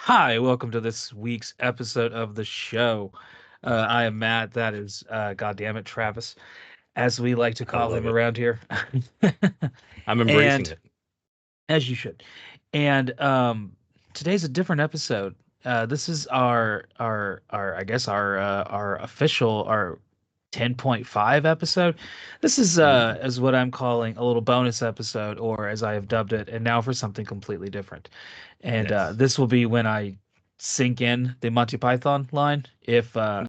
Hi, welcome to this week's episode of the show. I am Matt. That is, goddamn it, Travis, as we like to I call love him it. around here. I'm embracing And it. as you should. And today's a different episode. This is our I guess our official our 10.5 episode. This is Mm, as what I'm calling a little bonus episode, or as I have dubbed it, and now for something completely different. And yes. this will be when I sink in the Monty Python line. If And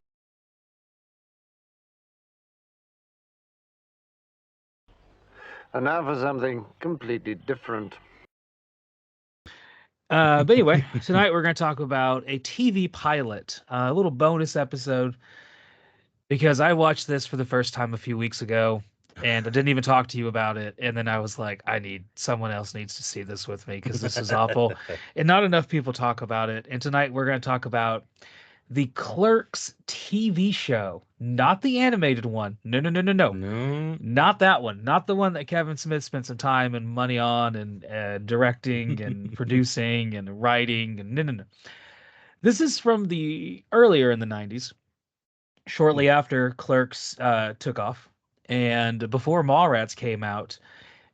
now for something completely different. but anyway, tonight we're going to talk about a TV pilot, a little bonus episode because I watched this for the first time a few weeks ago and I didn't even talk to you about it. And then I was like, someone else needs to see this with me because this is awful. And not enough people talk about it. And tonight we're going to talk about the Clerks TV show, not the animated one. No, no, no, no, no. No. Not that one. Not the one that Kevin Smith spent some time and money on and directing and producing and writing. And no, no, no. This is from the earlier in the 90s, shortly after Clerks took off, and before Mallrats came out,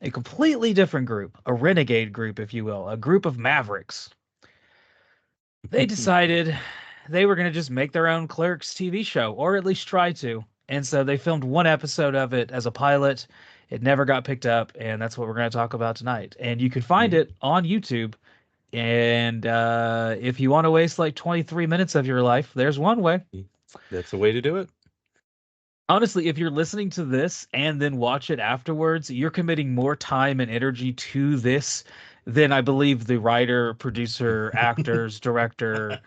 a completely different group, a renegade group, if you will, a group of mavericks. They decided they were going to just make their own Clerks TV show, or at least try to. And so they filmed one episode of it as a pilot. It never got picked up, and that's what we're going to talk about tonight. And you can find Mm, it on YouTube. And if you want to waste like 23 minutes of your life, there's one way. That's the way to do it. Honestly, if you're listening to this and then watch it afterwards, you're committing more time and energy to this than I believe the writer, producer, actors, director,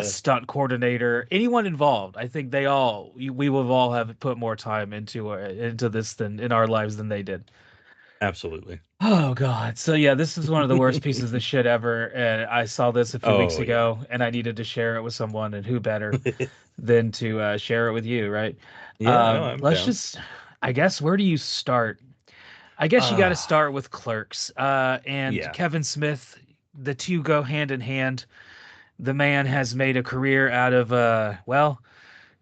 stunt coordinator, anyone involved. I think we will all have put more time into this than in our lives than they did. Absolutely. Oh God. So yeah, this is one of the worst pieces of shit ever. And I saw this a few weeks Oh yeah. ago and I needed to share it with someone, and who better than to share it with you, right? Yeah, no, I'm Let's down. just, I guess, where do you start? I guess you got to Ah, start with Clerks. And yeah. Kevin Smith, the two go hand in hand. The man has made a career out of, well,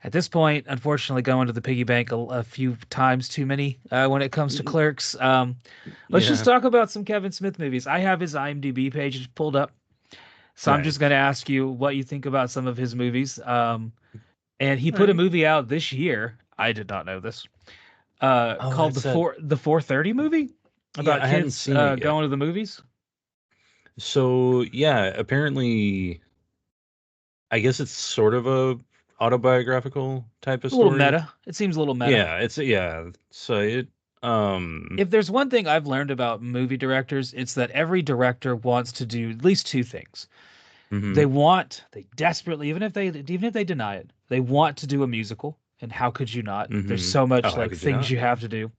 at this point, unfortunately, going to the piggy bank a few times too many when it comes to Mm, Clerks. Let's just yeah. talk about some Kevin Smith movies. I have his IMDb page pulled up, so I'm just going to Nice. ask you what you think about some of his movies. And he All put a right. movie out this year. I did not know this. Oh, Called that's that. the 4:30 movie Yeah, about I hadn't kids seen it yet. going to the movies. So yeah, apparently, I guess it's sort of a autobiographical type of A little story. meta. It seems a little meta. Yeah, it's yeah. So it If there's one thing I've learned about movie directors, it's that every director wants to do at least two things. mhm. They desperately, even if they deny it, they want to do a musical. And how could you not? There's Mhm. so Oh, much how like could you things not? you have to do.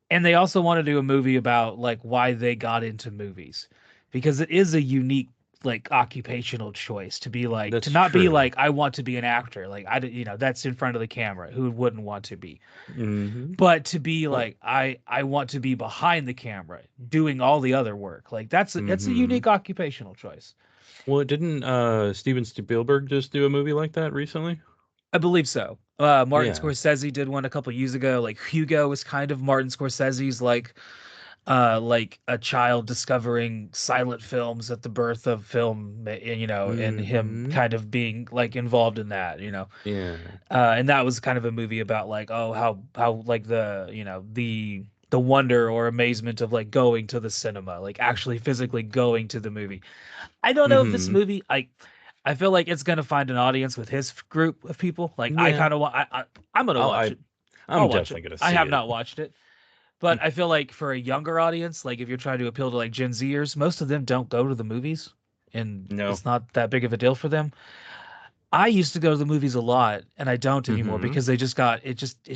And they also want to do a movie about like why they got into movies, because it is a unique like occupational choice to That's not be true. like I want to be an actor, like that's in front of the camera, who wouldn't want to be, Mhm. but to be Well, like I want to be behind the camera doing all the other work. Like that's a mhm. unique occupational choice. Well, didn't Steven Spielberg just do a movie like that recently? I believe so. Martin Yeah. Scorsese did one a couple years ago. Like Hugo was kind of Martin Scorsese's like a child discovering silent films at the birth of film, and him Mhm. kind of being like involved in that, Yeah. and that was kind of a movie about like, oh, how like the wonder or amazement of like going to the cinema, like actually physically going to the movie. I don't know if this Mhm. movie, I feel like it's gonna find an audience with his group of people. Like I Yeah. kind of want, I'm gonna I'll, watch I it. I'm I'll watch definitely it. gonna I see have it. not watched it. But I feel like for a younger audience, like if you're trying to appeal to like Gen Zers, most of them don't go to the movies, and No. it's not that big of a deal for them. I used to go to the movies a lot, and I don't anymore Mhm. because it's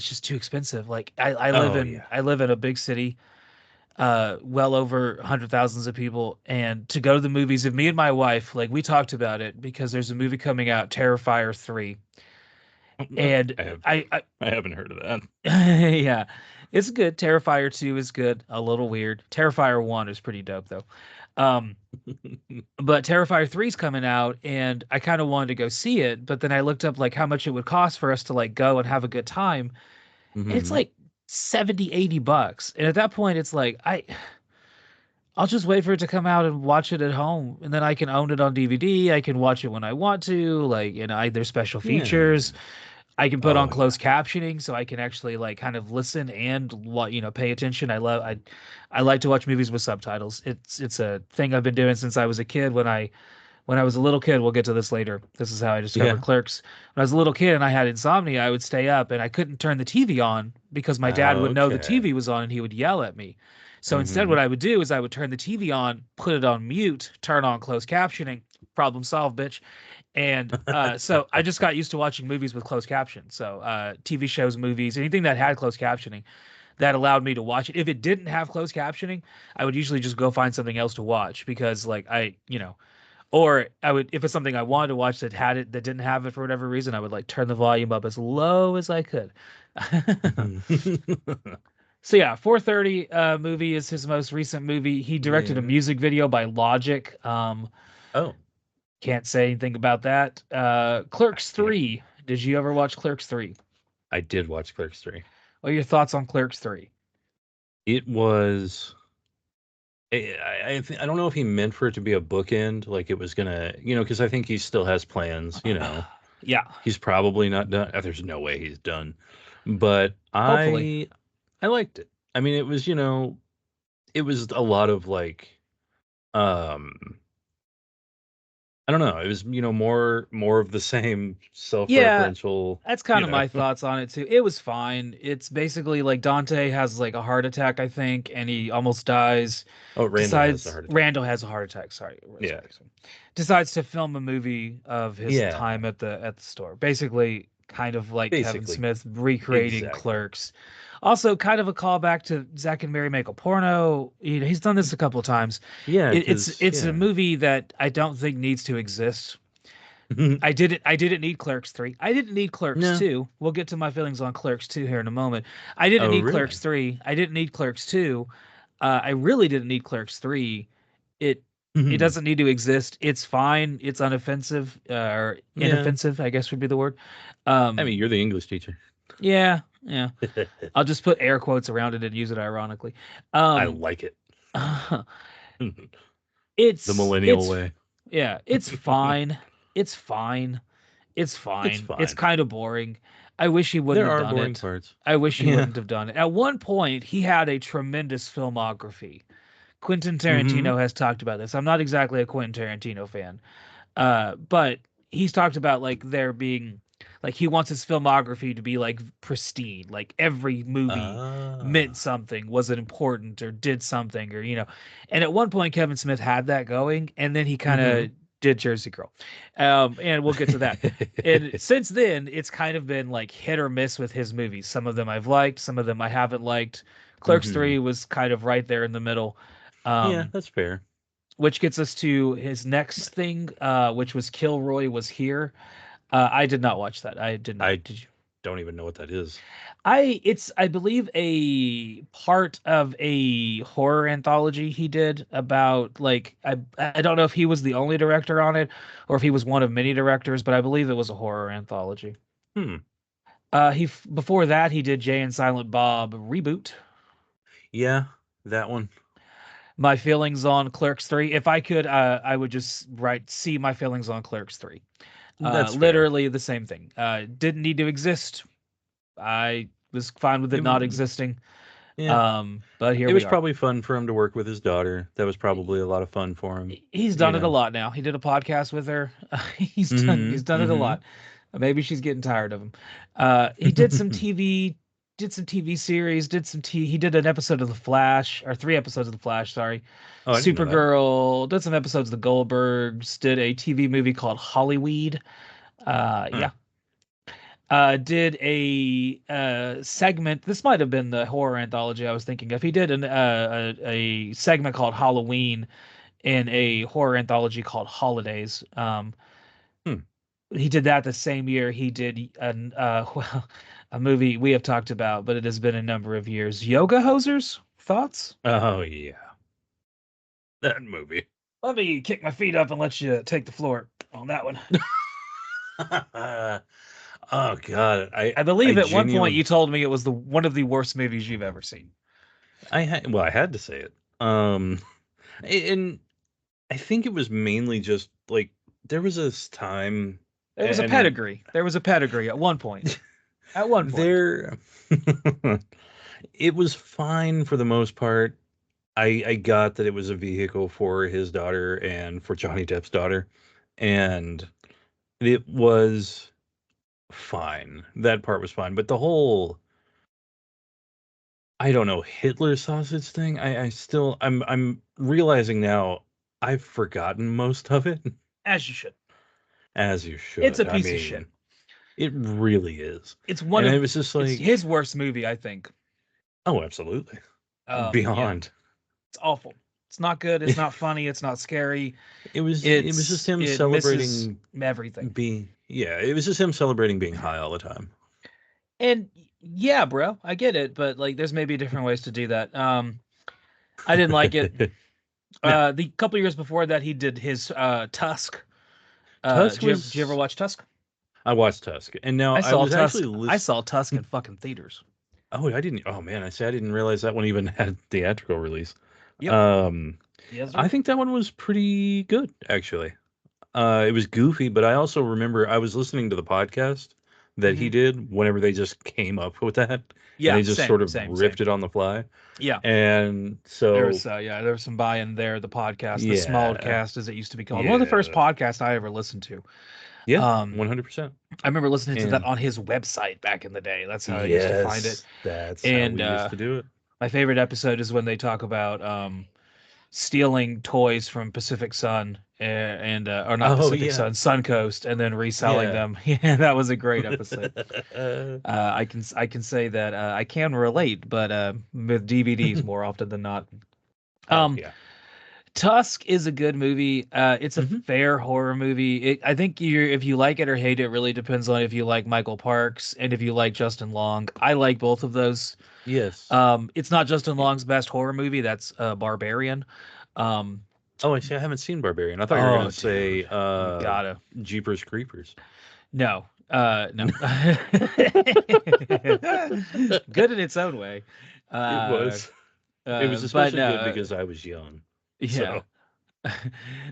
just too expensive. Like Oh yeah. I live in a big city, well over hundred thousands of people, and to go to the movies, if me and my wife, like we talked about it because there's a movie coming out, Terrifier 3, and I have I I haven't heard of that. yeah, it's good. Terrifier 2 is good. A little weird. Terrifier 1 is pretty dope though. Um, but Terrifier 3's coming out, and I kind of wanted to go see it, but then I looked up like how much it would cost for us to like go and have a good time, and it's Hmm. like 70, $80. And at that point it's like I'll just wait for it to come out and watch it at home, and then I can own it on DVD. I can watch it when I want to, like, there's special features. Yeah. I can put on Oh yeah. closed captioning so I can actually like kind of listen and pay attention. I like to watch movies with subtitles. It's a thing I've been doing since I was a kid. When I was a little kid, we'll get to this later. This is how I discovered Yeah. Clerks. When I was a little kid and I had insomnia, I would stay up and I couldn't turn the TV on because my dad would know the Okay. TV was on and he would yell at me. So instead, Hmm. what I would do is I would turn the TV on, put it on mute, turn on closed captioning. Problem solved, bitch. And so I just got used to watching movies with closed captions. So TV shows, movies, anything that had closed captioning that allowed me to watch it. If it didn't have closed captioning, I would usually just go find something else to watch because like or I would, if it's something I wanted to watch that had it, that didn't have it for whatever reason, I would like turn the volume up as low as I could. So yeah, 4:30 movie is his most recent movie. He directed a Yeah. music video by Logic. Oh. Can't say anything about that. Clerks Yeah. 3. Did you ever watch Clerks 3? I did watch Clerks 3. What are your thoughts on Clerks 3? It was. I don't know if he meant for it to be a bookend, like it was gonna, because I think he still has plans. Yeah, He's probably not done. There's no way he's done. But hopefully. I liked it. I mean, it was a lot of like, um, I don't know. It was, more of the same Yeah, self-referential, that's kind of my thoughts on it too. It was fine. It's basically like Dante has like a heart attack, I think, and he almost dies. Oh, Randall has a Decides heart attack. Randall has a heart attack. Sorry, Yeah. sorry. Decides to film a movie of his Yeah. time at the store. Basically, kind of like Kevin Basically. Smith recreating Exactly. Clerks. Also, kind of a callback to Zack and Mary Make a Porno. He's done this a couple of times. Yeah, It's a yeah. movie that I don't think needs to exist. I didn't need Clerks 3. I didn't need Clerks No. 2. We'll get to my feelings on Clerks 2 here in a moment. I didn't Oh, need Clerks really? 3. I didn't need Clerks 2. I really didn't need Clerks 3. It it Yeah. doesn't need to exist. It's fine. It's unoffensive or inoffensive, I guess would be the word. I mean, you're the English teacher. Yeah, yeah. I'll just put air quotes around it and use it ironically. I Um like it. The it's millennial it's way. yeah, it's fine. It's fine. It's It's fine. It's fine. kind of boring. I wish he wouldn't There have are done boring it. parts. I wish he Yeah. wouldn't have done it. At one point, he had a tremendous filmography. Quentin Hmm. Tarantino has talked about this. I'm not exactly a Quentin Tarantino fan, but he's talked about like there being like he wants his filmography to be like pristine, like every movie meant Ah. something, was it important or did something or And at one point, Kevin Smith had that going, and then he kind Hmm. of did Jersey Girl, and we'll get to that. And since then, it's kind of been like hit or miss with his movies. Some of them I've liked, some of them I haven't liked. Clerks Hmm. 3 was kind of right there in the middle. Yeah, Um, that's fair. which gets us to his next thing, which was Kilroy Was Here. I did not watch that. I did not. I Did you? don't even know what that is. It's I believe a part of a horror anthology he did about like I don't know if he was the only director on it or if he was one of many directors, but I believe it was a horror anthology. Hmm. Before that he did Jay and Silent Bob reboot. Yeah, that one. My feelings on Clerks 3. If I could, I would just write see my feelings on Clerks 3. That's fair. Literally the same thing. Didn't need to exist. I was fine with it It, not existing. yeah. But here It we was are. probably fun for him to work with his daughter. That was probably a lot of fun for him. He's You done it a know. lot now. He did a podcast with her. He's Hmm. done it a Hmm. lot. Maybe she's getting tired of him. He did some TV, did some TV series, he did an episode of The Flash, or 3 episodes of The Flash, sorry. Oh, I didn't know that. Supergirl, did some episodes of The Goldbergs, did a TV movie called Hollyweed. Huh. Yeah. Did a segment. This might have been the horror anthology I was thinking of. He did a segment called Halloween in a horror anthology called Holidays. Hmm. He did that the same year he did well, a movie we have talked about, but it has been a number of years. Yoga Hosers, thoughts? Oh yeah. That movie. Let me kick my feet up and let you take the floor on that one. Oh God, I believe at one point you told me it was one of the worst movies you've ever seen. I had to say it. And I think it was mainly just like there was this time, There was a and pedigree. There was a pedigree at one point. At one point. there, it was fine for the most part. I got that it was a vehicle for his daughter and for Johnny Depp's daughter, and it was fine. That part was fine, but the whole I don't know, Hitler sausage thing. I still I'm realizing now I've forgotten most of it. As you should. As you It's a should. I piece of shit. mean, it really is. It's one And of it was just it's like, his worst movie, I think. oh, absolutely. Yeah. Beyond. It's awful. It's not good. It's not funny. It's not scary. It was just him celebrating everything. it was just him celebrating being high all the time. And yeah, bro, I get it, but like there's maybe different ways to do that. I didn't like it. No. The couple years before that he did his Tusk. Tusk did you ever watch Tusk? I watched Tusk. And now I saw was Tusk. actually I saw Tusk in fucking theaters. Oh, I didn't. Oh man, I didn't realize that one even had theatrical release. Yep. Yes, I think that one was pretty good, actually. It was goofy, but I also remember I was listening to the podcast that he did whenever they just came up with that. Yeah, and they just sort of ripped it on the fly. Yeah. And so there was some buy-in there. The podcast, the small cast, as it used to be called, one of the first podcasts I ever listened to. Yeah, 100%. I remember listening to that on his website back in the day. That's how I used to find it. That's how we used to do it. My favorite episode is when they talk about stealing toys from Pacific Sun or not Pacific Sun, Suncoast, and then reselling them. Yeah, that was a great episode. I can say that I can relate, but with DVDs more often than not. Tusk is a good movie. It's a fair horror movie. I think if you like it or hate it, really depends on if you like Michael Parks and if you like Justin Long. I like both of those. Yes. It's not Justin Long's best horror movie. That's Barbarian. Oh, I see. I haven't seen Barbarian. I thought you were going to say Jeepers Creepers. No. No. Good in its own way. It was. It was especially good because I was young. Yeah. So.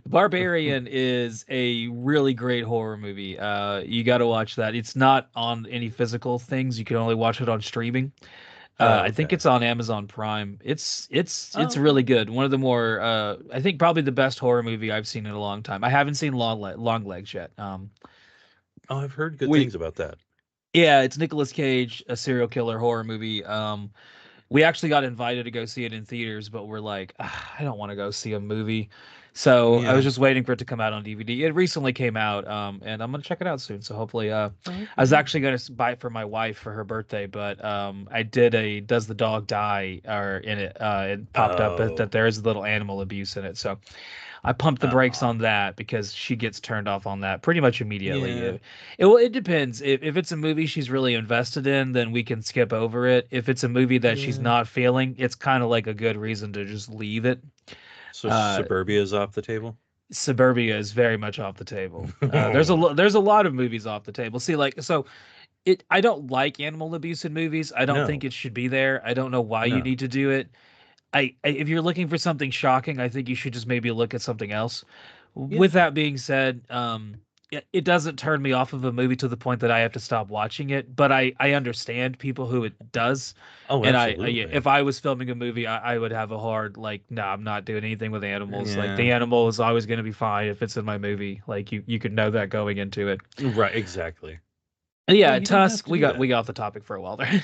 Barbarian is a really great horror movie. You got to watch that. It's not on any physical things. You can only watch it on streaming. I think it's on Amazon Prime. It's really good. One of the more I think probably the best horror movie I've seen in a long time. I haven't seen Longlegs yet. I've heard good things about that. Yeah, it's Nicolas Cage, a serial killer horror movie. We actually got invited to go see it in theaters, but we're like, I don't want to go see a movie. So I was just waiting for it to come out on DVD. It recently came out, and I'm going to check it out soon. So hopefully, I was actually going to buy it for my wife for her birthday, but I did a Does the Dog Die in it. It popped up that there is a little animal abuse in it. So I pumped the brakes on that because she gets turned off on that pretty much immediately. Yeah. It depends. If it's a movie she's really invested in, then we can skip over it. If it's a movie that she's not feeling, it's kind of like a good reason to just leave it. So Suburbia is off the table? Suburbia is very much off the table. There's a lot of movies off the table. See, I don't like animal abuse in movies. I don't think it should be there. I don't know why you need to do it. If you're looking for something shocking, I think you should just maybe look at something else. Yeah. With that being said, it doesn't turn me off of a movie to the point that I have to stop watching it. But I understand people who it does. Oh, and absolutely. If I was filming a movie, I would have a hard no, I'm not doing anything with animals. Yeah. Like the animal is always going to be fine if it's in my movie. Like you could know that going into it. Right. Exactly. Yeah, Tusk. We got off the topic for a while there.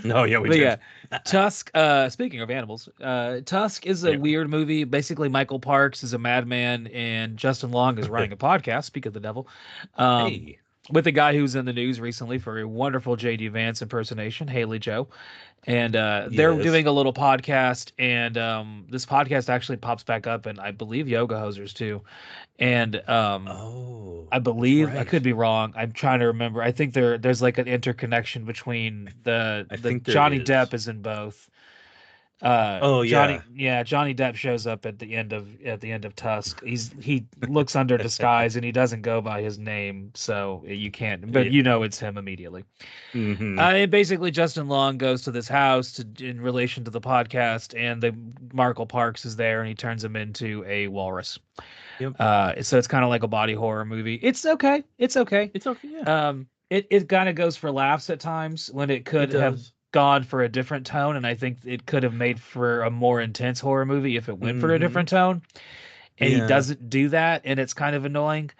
No, yeah, we did. Yeah, Tusk. Speaking of animals, Tusk is a weird movie. Basically, Michael Parks is a madman, and Justin Long is running a podcast. Speak of the devil, with a guy who's in the news recently for a wonderful J.D. Vance impersonation, Haley Joe, and they're doing a little podcast, and this podcast actually pops back up, and I believe Yoga Hosers too. And I believe I could be wrong. I'm trying to remember. I think there's like an interconnection between the Johnny Depp is in both. Oh yeah. Johnny Depp shows up at the end of Tusk. He looks under disguise and he doesn't go by his name, so you can't. But Yeah. you know it's him immediately. Mm-hmm. And basically, Justin Long goes to this house in relation to the podcast, and the Markle Parks is there, and he turns him into a walrus. Yep. So it's kind of like a body horror movie. It's okay. It's okay. It's okay. Yeah. It kind of goes for laughs at times when it could It have does. gone for a different tone, and I think it could have made for a more intense horror movie if it went for a Mm-hmm. different tone. And he Yeah. doesn't do that, and it's kind of annoying.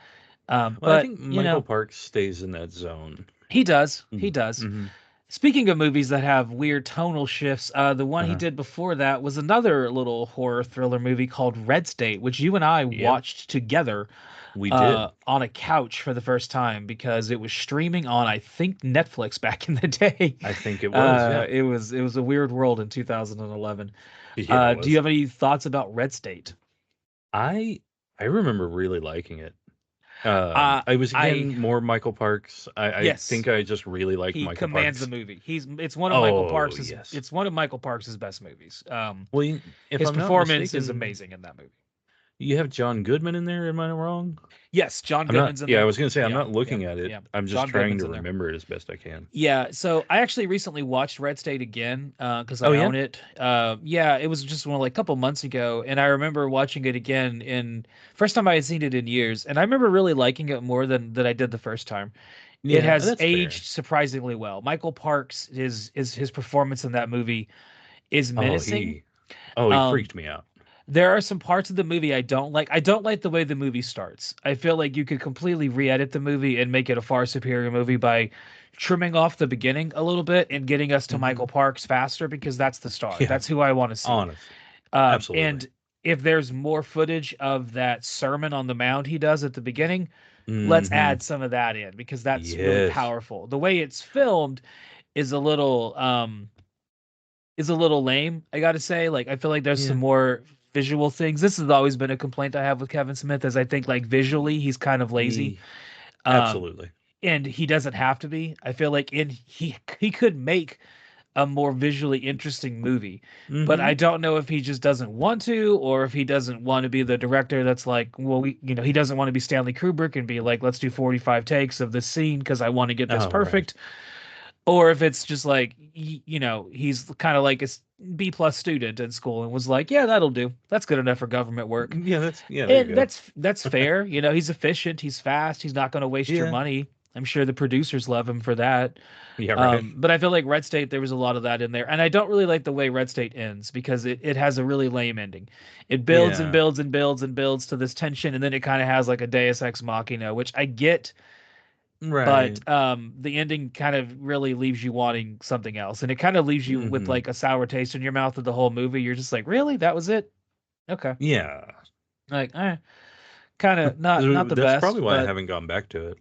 Well, I But think Michael Parks stays in that zone. he does. He does. Mm-hmm. Speaking of movies that have weird tonal shifts, the one he did before that was another little horror thriller movie called Red State, which you and I watched together. We did. On a couch for the first time because it was streaming on, I think, Netflix back in the day. I think it was. It was a weird world in 2011. Yeah. Do you have any thoughts about Red State? I remember really liking it. I was again more Michael Parks. I think I just really like Michael Parks. He commands the movie. It's one of Michael Parks's. Yes. It's one of Michael Parks's best movies. Well, if his I'm not performance mistaken, is amazing in that movie. You have John Goodman in there. Am I wrong? Yes, John Goodman's in there. Yeah, I was going to say I'm not looking at it. Yeah. I'm just John trying Goodman's to in there. remember it as best I can. Yeah, so I actually recently watched Red State again because I own it. Yeah, it was just a couple months ago, and I remember watching it again first time I had seen it in years, and I remember really liking it more than I did the first time. Yeah, it has fair. aged surprisingly well. Michael Parks, his performance in that movie is menacing. He freaked me out. There are some parts of the movie I don't like. I don't like the way the movie starts. I feel like you could completely re-edit the movie and make it a far superior movie by trimming off the beginning a little bit and getting us to Michael Parks faster because that's the star. Yeah. That's who I want to see. Honestly. Absolutely. And if there's more footage of that sermon on the mound he does at the beginning, let's add some of that in because that's really powerful. The way it's filmed is a little lame, I gotta say. Like I feel like there's some more visual things. This has always been a complaint I have with Kevin Smith, as I think like visually he's kind of lazy. Absolutely. And he doesn't have to be. I feel like he could make a more visually interesting movie, but I don't know if he just doesn't want to, or if he doesn't want to be the director that's like, well, he doesn't want to be Stanley Kubrick and be like, let's do 45 takes of this scene because I want to get this perfect. Right. Or if it's just like, he's kind of like a B+ student in school and was like, yeah, that'll do. That's good enough for government work. That's fair. He's efficient. He's fast. He's not going to waste your money. I'm sure the producers love him for that. Yeah, right. But I feel like Red State, there was a lot of that in there. And I don't really like the way Red State ends because it has a really lame ending. It builds and builds and builds and builds to this tension. And then it kind of has like a Deus Ex Machina, which I get. Right. But the ending kind of really leaves you wanting something else. And it kind of leaves you with like a sour taste in your mouth of the whole movie. You're just like, really? That was it? Okay. Yeah. Like, kind of not the best. That's probably why I haven't gone back to it.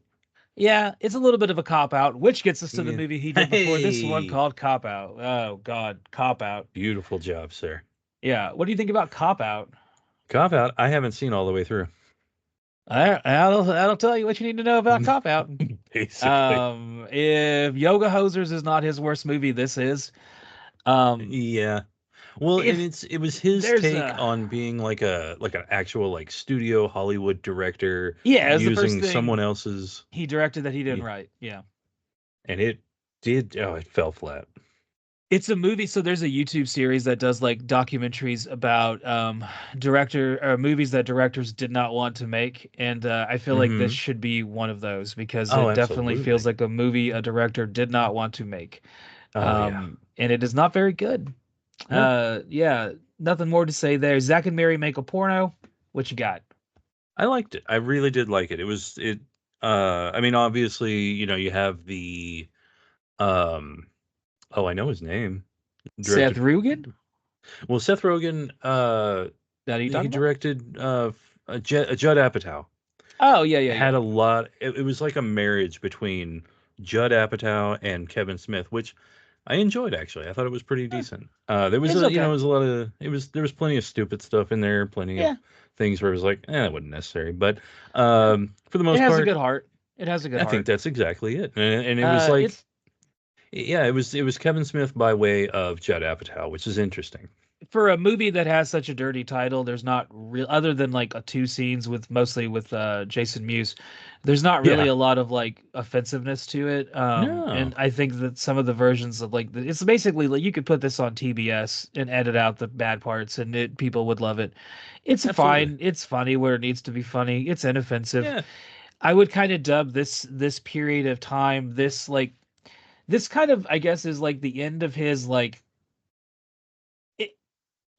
Yeah, it's a little bit of a cop-out, which gets us to the movie he did before this one called Cop-Out. Oh, God, Cop-Out. Beautiful job, sir. Yeah, what do you think about Cop-Out? Cop-Out, I haven't seen all the way through. That'll tell you what you need to know about Cop-Out. Basically. If Yoga Hosers is not his worst movie, this is. Yeah. Well, it was his take on being like an actual like studio Hollywood director. Yeah, using someone else's. He directed that he didn't write. Yeah, and it fell flat. It's a movie. So there's a YouTube series that does like documentaries about movies that directors did not want to make, and I feel like this should be one of those because it definitely feels like a movie a director did not want to make, and it is not very good. Nothing more to say there. Zack and Mary make a porno. What you got? I liked it. I really did like it. I mean, obviously, you have the I know his name. Seth Rogen? Well, Seth Rogen he directed Judd Apatow. Oh, yeah. Had a lot. It was like a marriage between Judd Apatow and Kevin Smith, which I enjoyed actually. I thought it was pretty decent. There was there was plenty of stupid stuff in there, plenty of things where it was like, that wasn't necessary. But for the most part, it has a good heart. It has a good heart. I think that's exactly it. And it was like, it was Kevin Smith by way of Judd Apatow, which is interesting. for a movie that has such a dirty title, there's not real other than like two scenes with mostly with Jason Mewes. There's not really Yeah. a lot of like offensiveness to it. And No. I think that some of the versions of like it's basically like you could put this on TBS and edit out the bad parts, and people would love it. It's Absolutely. fine. It's funny where it needs to be funny. It's inoffensive. Yeah. I would kind of dub this period of time this kind of I guess is like the end of his like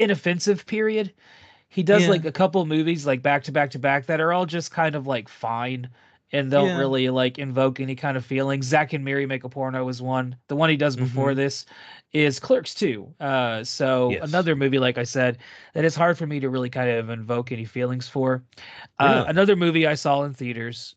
inoffensive period. He does Yeah. like a couple movies like back to back to back that are all just kind of like fine and don't Yeah. really like invoke any kind of feelings. Zack and Miri Make a Porno is one. The one he does before Mm-hmm. this is Clerks 2. So Yes. another movie, like I said, that is hard for me to really kind of invoke any feelings for. Really. Another movie I saw in theaters.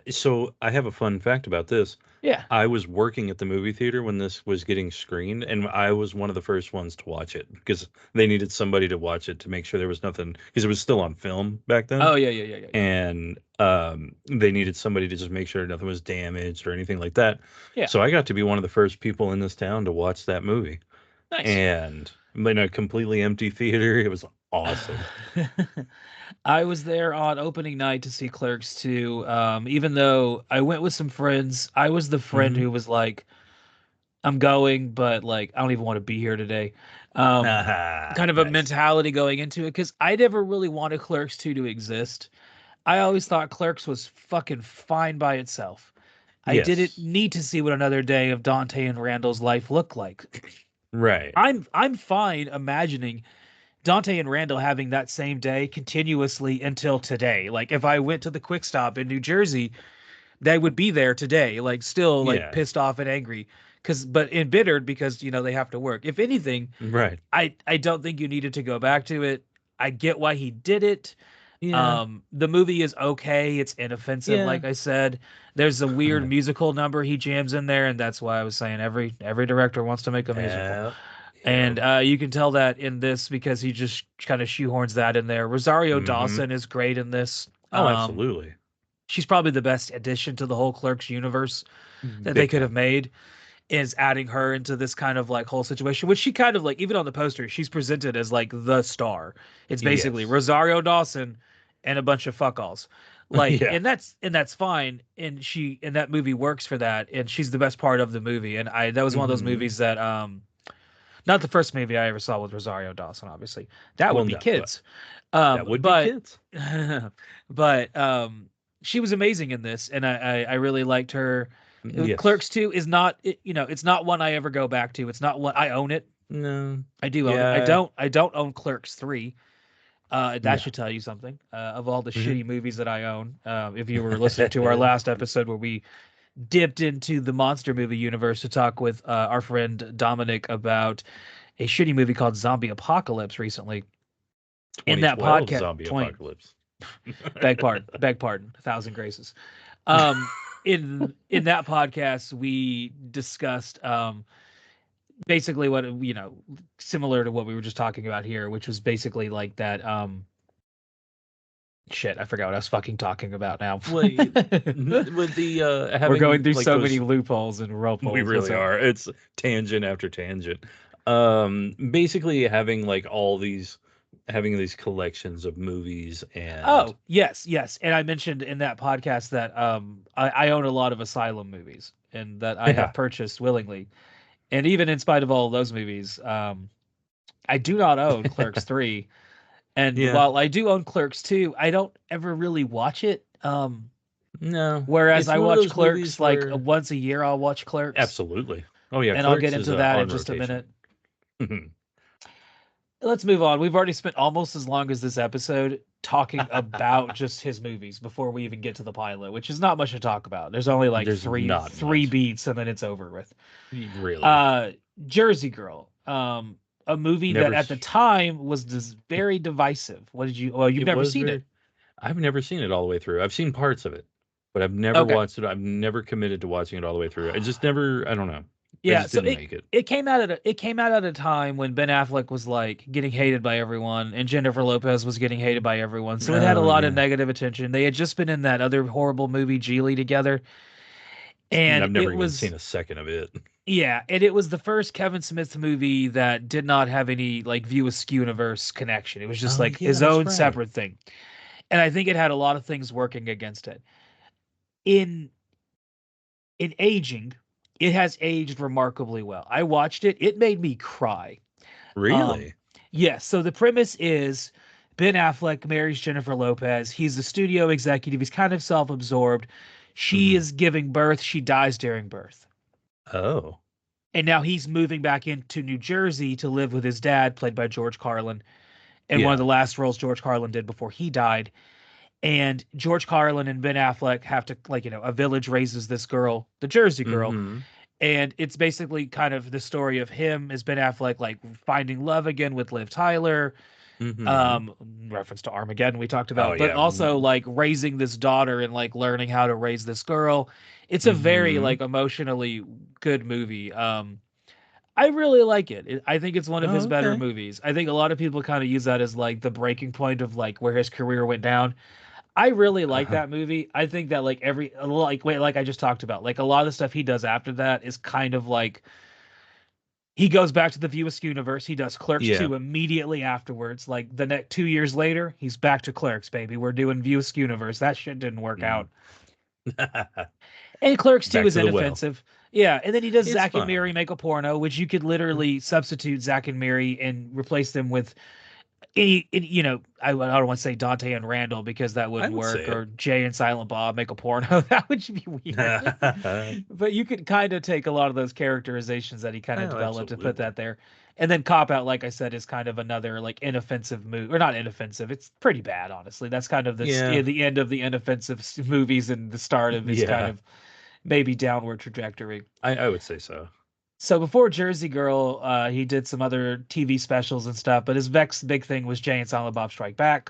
So I have a fun fact about this. Yeah. I was working at the movie theater when this was getting screened, and I was one of the first ones to watch it because they needed somebody to watch it to make sure there was nothing, because it was still on film back then. Oh yeah. And they needed somebody to just make sure nothing was damaged or anything like that. Yeah. So I got to be one of the first people in this town to watch that movie. Nice. And in a completely empty theater, it was awesome. I was there on opening night to see Clerks 2. Even though I went with some friends, I was the friend Mhm. who was like, I'm going, but like, I don't even want to be here today. Kind of a Nice. mentality going into it because I never really wanted Clerks 2 to exist. I always thought Clerks was fucking fine by itself. I didn't Yes. need to see what another day of Dante and Randall's life looked like. Right. I'm fine imagining Dante and Randall having that same day continuously until today. Like if I went to the Quick Stop in New Jersey, they would be there today, like still like Yeah. pissed off and angry, but embittered because they have to work. If anything, Right. I don't think you needed to go back to it. I get why he did it. Yeah. The movie is okay. It's inoffensive, Yeah. like I said. There's a weird musical number he jams in there, and that's why I was saying every director wants to make a musical. Yeah. And you can tell that in this because he just kind of shoehorns that in there. Rosario Dawson is great in this. Oh, absolutely. She's probably the best addition to the whole Clerks universe that they Big could have time. made, is adding her into this kind of like whole situation, which she kind of like, even on the poster, she's presented as like the star. It's basically Yes. Rosario Dawson and a bunch of fuck-alls. Like, Yeah. and that's fine. And that movie works for that. And she's the best part of the movie. And that was one of those Mhm. movies that, not the first movie I ever saw with Rosario Dawson, obviously. That would Well, be no, Kids. that would be But Kids. but she was amazing in this, and I really liked her. Yes. Clerks 2 is not it's not one I ever go back to. It's not one I own it. No. I do own it. Yeah. I don't own Clerks 3. That No. should tell you something. Of all the Mhm. shitty movies that I own. If you were listening to our last episode where we dipped into the monster movie universe to talk with our friend Dominic about a shitty movie called Zombie Apocalypse recently. In that 2012 podcast, zombie 20, apocalypse. beg pardon, 1,000 graces. In that podcast, we discussed basically what similar to what we were just talking about here, which was basically like that. Shit, I forgot what I was fucking talking about now. With the having, We're going through like, so those, many loopholes and rope holes. we What's really up? are. It's tangent after tangent. Basically having like having these collections of movies and Oh, yes. And I mentioned in that podcast that I own a lot of Asylum movies and that I yeah. have purchased willingly. And even in spite of all those movies, I do not own Clerks 3. And Yeah. while I do own Clerks 2, I don't ever really watch it. No. Whereas It's I one of watch those Clerks movies like where once a year, I'll watch Clerks. absolutely. Oh yeah, And I'll get Clerks is into that in on just a rotation. minute. Let's move on. We've already spent almost as long as this episode talking about just his movies before we even get to the pilot, which is not much to talk about. There's only like There's three not much. beats and then it's over with. Really. Jersey Girl. A movie Never that at the s- time was very divisive. What did you? Well, you've It never was seen very. it. I've never seen it all the way through. I've seen parts of it, but I've never Okay. watched it. I've never committed to watching it all the way through. I just never. I don't know. I Yeah. just So didn't make it. it came out at a time when Ben Affleck was like getting hated by everyone and Jennifer Lopez was getting hated by everyone. So it had a Oh lot of yeah. negative attention. They had just been in that other horrible movie Geely together, and I've never it even was seen a second of it. Yeah, and it was the first Kevin Smith movie that did not have any like View Askew universe connection. It was just Oh like yeah, his that's own right. separate thing. And I think it had a lot of things working against it. In in aging, it has aged remarkably well. I watched it, it made me cry. Um Really? yes, so the premise is Ben Affleck marries Jennifer Lopez. He's a studio executive. He's kind of self-absorbed. She Hmm. is giving birth, she dies during birth. Oh. And now he's moving back into New Jersey to live with his dad, played by George Carlin, and one of Yeah. the last roles George Carlin did before he died. And George Carlin and Ben Affleck have to, like, a village raises this girl, the Jersey girl, Hmm. and it's basically kind of the story of him as Ben Affleck, like finding love again with Liv Tyler, Hmm. um, reference to Armageddon we talked Oh about, but yeah. also like raising this daughter and like learning how to raise this girl. It's a very Hmm. like emotionally good movie. I really like it. I think it's one of his Oh, better okay. movies. I think a lot of people kind of use that as like the breaking point of like where his career went down. I really like Uh-huh. that movie. I think that like like I just talked about, like a lot of the stuff he does after that is kind of like he goes back to the View Askew universe. He does Clerks Yeah. 2 immediately afterwards. Like the next 2 years later, he's back to Clerks, baby. We're doing View Askew universe. That shit didn't work Mm. out. And Clerks 2 Back is to the well. inoffensive. Yeah, and then he does It's Zack and Miri fine. Make a Porno, which you could literally substitute Zack and Miri and replace them with I don't want to say Dante and Randall because that I wouldn't would work, say or Jay and Silent Bob Make a Porno. That would be weird. it. But you could kind of take a lot of those characterizations that he kind of Oh, developed and put absolutely. that there. And then Cop Out, like I said, is kind of another like inoffensive move, or not inoffensive. It's pretty bad, honestly. That's kind of Yeah. the end of the inoffensive movies and the start of his kind Yeah. of maybe downward trajectory. I would say so. So before Jersey Girl, he did some other TV specials and stuff, but his next big thing was Jay and Silent Bob Strike Back.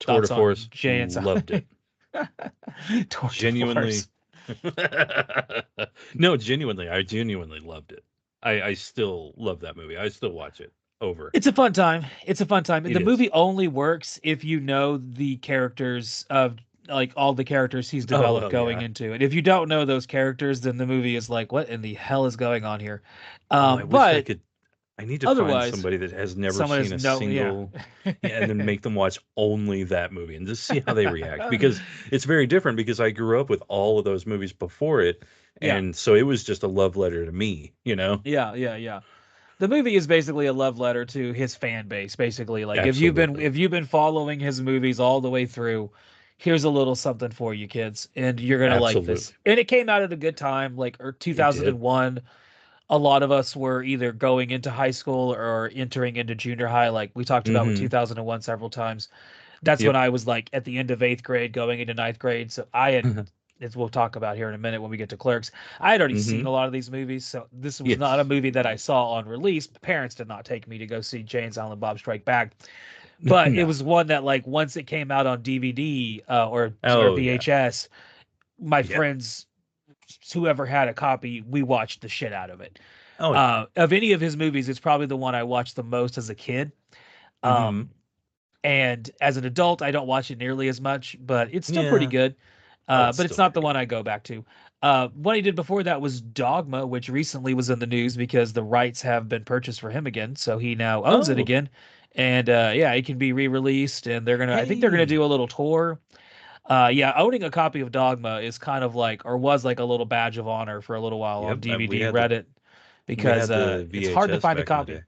Tour de Thoughts on force, Jay and loved it. Silent Tour de Genuinely. Force? No, genuinely, I genuinely loved it. I still love that movie. I still watch it over. It's a fun time. It's a fun time. It The is. movie only works if you know the characters of like all the characters he's developed Oh going yeah. into it. If you don't know those characters, then the movie is like, what in the hell is going on here? Oh, I wish I But could. I need to find otherwise, somebody that has never someone seen is a no, yeah. single, yeah, and then make them watch only that movie and just see how they react. Because it's very different because I grew up with all of those movies before it, Yeah, and so it was just a love letter to me, you know? yeah. The movie is basically a love letter to his fan base. Basically, like Absolutely. if you've been following his movies all the way through, here's a little something for you kids, and you're gonna like this. Absolutely. And it came out at a good time, like or It did. 2001. A lot of us were either going into high school or entering into junior high, like we talked about with Mm-hmm. 2001 several times. That's when Yep. I was like at the end of eighth grade, going into ninth grade. So I had, as we'll talk about here in a minute when we get to Clerks, I had already Mm-hmm. seen a lot of these movies. So this was not a Yes. movie that I saw on release. Parents did not take me to go see Jay and Silent Bob Strike Back, but it No. was one that like once it came out on DVD or Oh yeah. VHS, my Yeah. friends, whoever had a copy, we watched the shit out of it. Oh yeah. Of any of his movies, it's probably the one I watched the most as a kid. Mm-hmm. Um, and as an adult, I don't watch it nearly as much, but it's still pretty Yeah. good. Oh, it's But it's still not very the good. one I go back to. What he did before that was Dogma, which recently was in the news because the rights have been purchased for him again, so he now owns it Oh, again. And yeah, it can be re-released, and I think they're gonna do hey. a little tour. Yeah, owning a copy of Dogma is kind of like, or was like a little badge of honor for a little while on Yep. DVD, Reddit, We because had the it's hard to VHS find a back in the day. copy.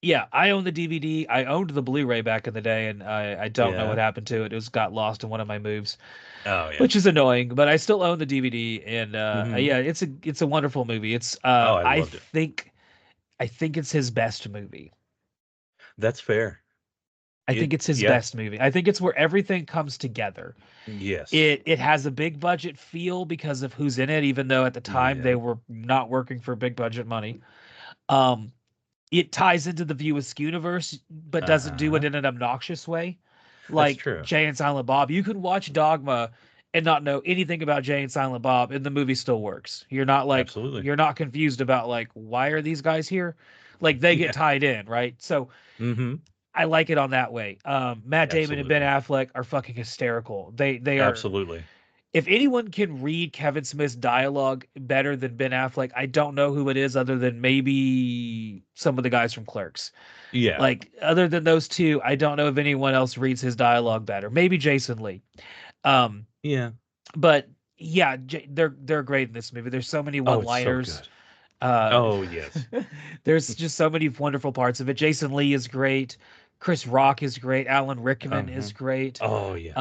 Yeah, I own the DVD. I owned the Blu-ray back in the day, and I don't know what Yeah. happened to it. It was got lost in one of my moves, Oh yeah. which is annoying. But I still own the DVD, and Mm-hmm. yeah, it's a wonderful movie. It's Oh, I loved it. I think it's his best movie. That's fair. I think it's his Yeah. best movie. I think it's where everything comes together. Yes. It has a big budget feel because of who's in it, even though at the time they Yeah. were not working for big budget money. Um, it ties into the View Askew universe, but doesn't do it Uh-huh. in an obnoxious way. That's Like true. Jay and Silent Bob, you can watch Dogma and not know anything about Jay and Silent Bob, and the movie still works. Absolutely. You're not confused about like why are these guys here? Like they get Yeah. tied in, right? So Mm-hmm. I like it on that way. Matt Damon and Ben Absolutely. Affleck are fucking hysterical. They are Absolutely. if anyone can read Kevin Smith's dialogue better than Ben Affleck, I don't know who it is other than maybe some of the guys from Clerks. Yeah. Like other than those two, I don't know if anyone else reads his dialogue better. Maybe Jason Lee. Um, Yeah. but yeah, they're great in this movie. There's so many Oh, it's so one-liners. good. Uh, Oh, yes. there's just so many wonderful parts of it. Jason Lee is great. Chris Rock is great. Alan Rickman Uh-huh. is great. Oh, yes.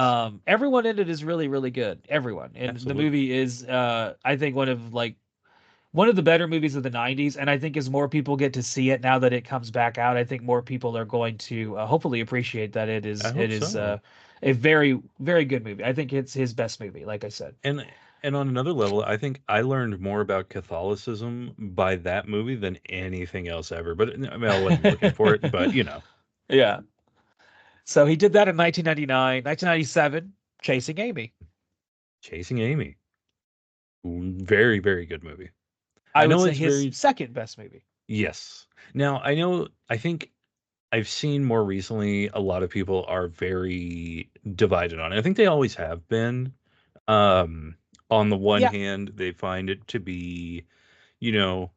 Everyone in it is really, really good. Everyone. And the Absolutely. movie is, I think, one of the better movies of the 90s. And I think as more people get to see it now that it comes back out, I think more people are going to hopefully appreciate that I it hope is so. a very, very good movie. I think it's his best movie, like I said. And on another level, I think I learned more about Catholicism by that movie than anything else ever. But I mean, I wasn't looking for it, but Yeah. So he did that in 1999, 1997, Chasing Amy. Chasing Amy. Very, very good movie. I I would know say it's his very, second best movie. yes. Now, I think I've seen more recently a lot of people are very divided on it. I think they always have been. Um, on the one Yeah. hand, they find it to be, you know,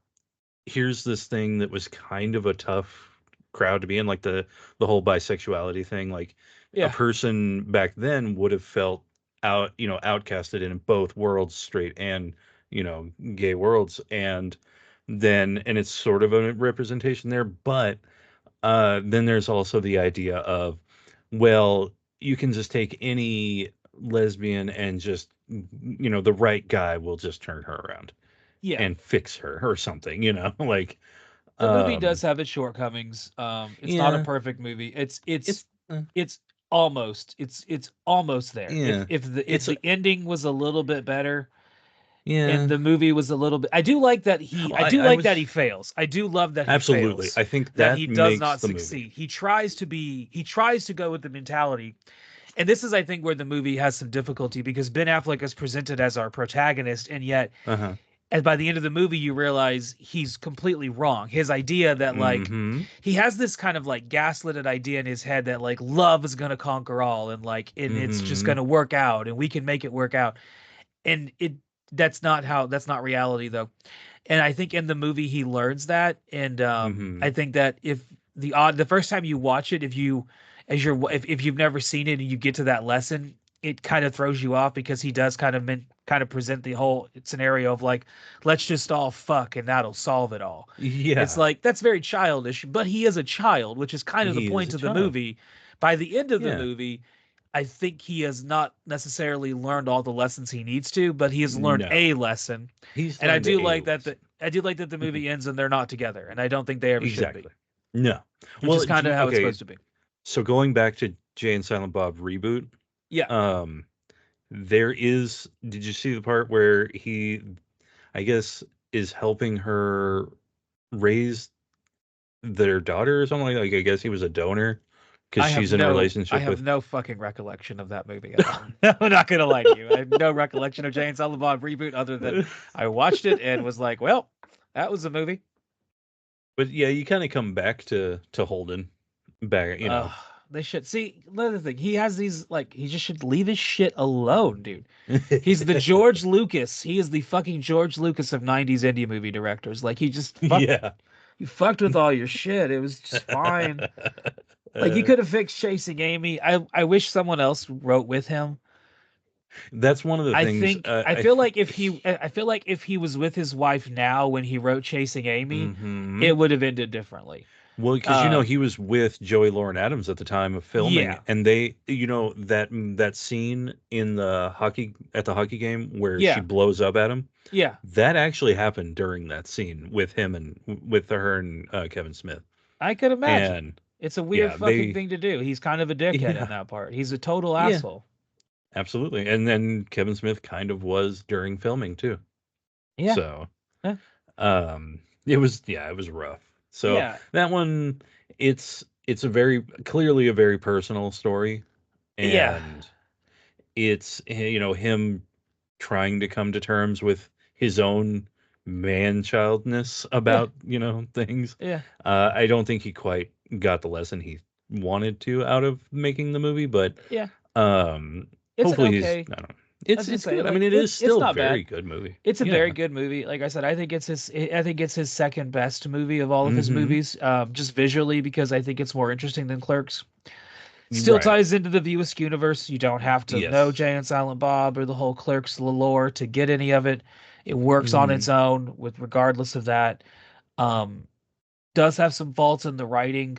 here's this thing that was kind of a tough crowd to be in, like the whole bisexuality thing. Like a Yeah. person back then would have felt outcasted in both worlds, straight and gay worlds, and it's sort of a representation there, but then there's also the idea of, well, you can just take any lesbian and just the right guy will just turn her around Yeah. and fix her or something, like The movie does um have its shortcomings. It's not a yeah, perfect movie. it's It's it's almost there. yeah, If it's the ending was a little bit better and yeah. the movie was a little bit, Well, I do I like that was he fails. I do love that he absolutely. fails. I think That that he does makes not the movie. succeed. He tries to go with the mentality. And this is, I think, where the movie has some difficulty because Ben Affleck is presented as our protagonist, and yet Uh-huh. and by the end of the movie you realize he's completely wrong. His idea that like Mm-hmm. he has this kind of like gaslighted idea in his head that like love is going to conquer all and it's just Mm-hmm. going to work out and we can make it work out. And it that's not reality though. And I think in the movie he learns that, and Mm-hmm. I think that if the first time you watch it, if you've never seen it and you get to that lesson, it kind of throws you off because he does kind of present the whole scenario of like, let's just all fuck and that'll solve it all. It's Yeah, like that's very childish, but he is a child, which is kind of the he is a point of the child. movie. By the end of the Yeah. movie, I think he has not necessarily learned all the lessons he needs to, but he has learned No. a lesson. He's And learned a lesson. I do like that the movie ends and they're not together, and I don't think they ever should be, Exactly. No. which Well, is kind of how it's okay, supposed to be. so going back to Jay and Silent Bob reboot, Yeah, um, did you see the part where he, I guess, is helping her raise their daughter or something like I guess he was a donor because she's in a I relationship have with. no fucking recollection of that movie at all. I'm not gonna lie to you. I have no recollection of Jay and Silent Bob reboot other than I watched it and was like, well, that was a movie. But yeah, you kind of come back to Holden back, They should see another thing. He has these like he just should leave his shit alone, dude. He's the George Lucas. He is the fucking George Lucas of 90s indie movie directors. Like he just Yeah. you fucked with all your shit. It was just fine. Like you could have fixed Chasing Amy. I wish someone else wrote with him. That's one of the things. I feel like if he was with his wife now when he wrote Chasing Amy, Hmm. it would have ended differently. Well, because Um, he was with Joey Lauren Adams at the time of filming, yeah, and they, that scene in the hockey game where she yeah, blows up at him, yeah. that actually happened during that scene with him and with her and Kevin Smith, I could imagine. and It's a weird yeah, fucking thing to do. He's kind of a dickhead in yeah, that part. He's a total yeah, asshole. absolutely, and then Kevin Smith kind of was during filming too, Yeah, so eh, it was rough. So yeah, that one, it's a very clearly a very personal story, yeah, and it's him trying to come to terms with his own man-childness yeah, about things. yeah, I don't think he quite got the lesson he wanted to out of making the movie, but yeah. um It's an hopefully he's okay. I don't know. I was gonna It's say good. I like mean, it is it's still a not bad. very good movie. It's a very Yeah. good movie. Like I said, I think it's his second best movie of all of his Mm-hmm. movies, just visually because I think it's more interesting than Clerks. Still Right. ties into the Viewisk universe. You don't have to know Yes. Jay and Silent Bob or the whole Clerks lore to get any of it. It works on Mm-hmm. its own with regardless of that. Um, does have some faults in the writing,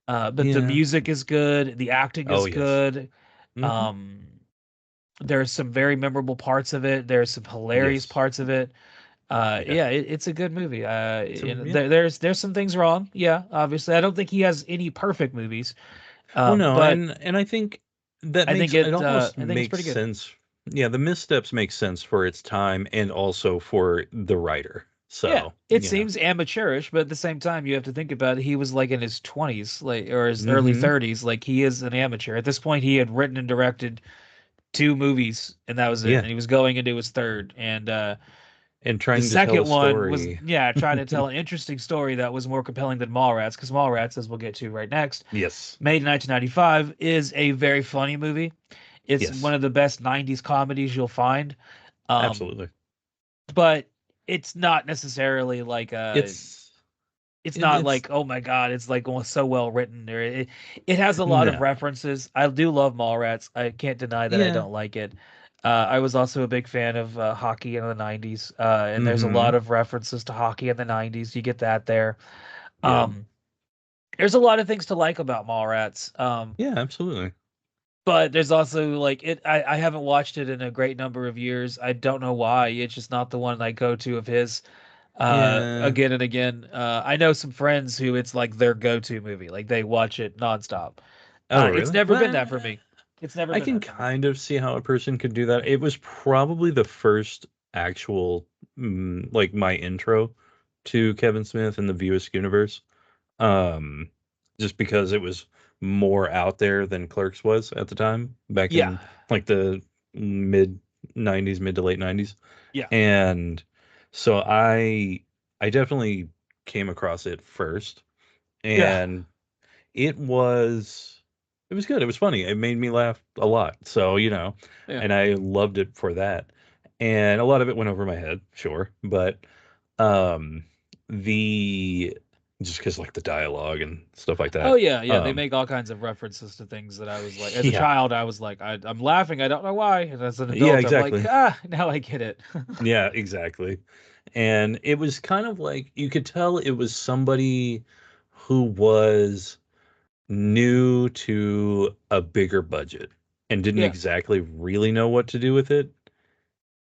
but the Yeah. music is good. The acting Oh is yes. good. Mm-hmm. Um, there's some very memorable parts of it. There's some hilarious Yes. parts of it. Yeah. Yeah, it's a good movie. So And yeah. there's some things wrong. Yeah, obviously, I don't think he has any perfect movies. Well, no, But and I think that makes it almost I think it's makes pretty good. sense. Yeah, the missteps make sense for its time and also for the writer. Yeah, So, it seems amateurish, but at the same time, you have to think about it. He was like in his 20s, like or his early hmm 30s. Like he is an amateur at this point. He had written and directed two movies, and that was it. yeah, And he was going into his third. And and the trying to tell a second one was, story. yeah, trying to tell an interesting story that was more compelling than Mallrats, because Mallrats, as we'll get to right next, Yes. made in 1995, is a very funny movie. It's one Yes. of the best 90s comedies you'll find. Um, Absolutely. but it's not necessarily like a It's it's not it's like, oh my god, it's like so well written. Or it has a lot of no. references. I do love Mallrats. I can't deny that I Yeah. don't like it. I was also a big fan of hockey in the 90s, and there's a lot hmm of references to hockey in the 90s. You get that there. Yeah. Um, there's a lot of things to like about Mallrats. Yeah, absolutely. But there's also like I haven't watched it in a great number of years. I don't know why. It's just not the one I go to of his Yeah. again and again. I know some friends who it's like their go-to movie. Like they watch it nonstop. Oh, It's really? never been that for Well, me. It's never I been can that for me. kind of see how a person could do that. It was probably the first actual, like my intro to Kevin Smith and the Viewisk universe. Um, just because it was more out there than Clerks was at the time, back Yeah. in like the mid '90s, mid to late '90s, Yeah. and so I definitely came across it first, Yeah. and it was it was good. It was funny. It made me laugh a lot. So, Yeah. and I loved it for that. And a lot of it went over my head, sure, but um the just because like the dialogue and stuff like Oh that. yeah, yeah. They Um make all kinds of references to things that I was like, as a yeah. child, I was like, I'm laughing. I don't know why. And as an Yeah, adult, I'm like, exactly. now I get it. Yeah, exactly. And it was kind of like you could tell it was somebody who was new to a bigger budget and didn't Yeah. exactly really know what to do with it,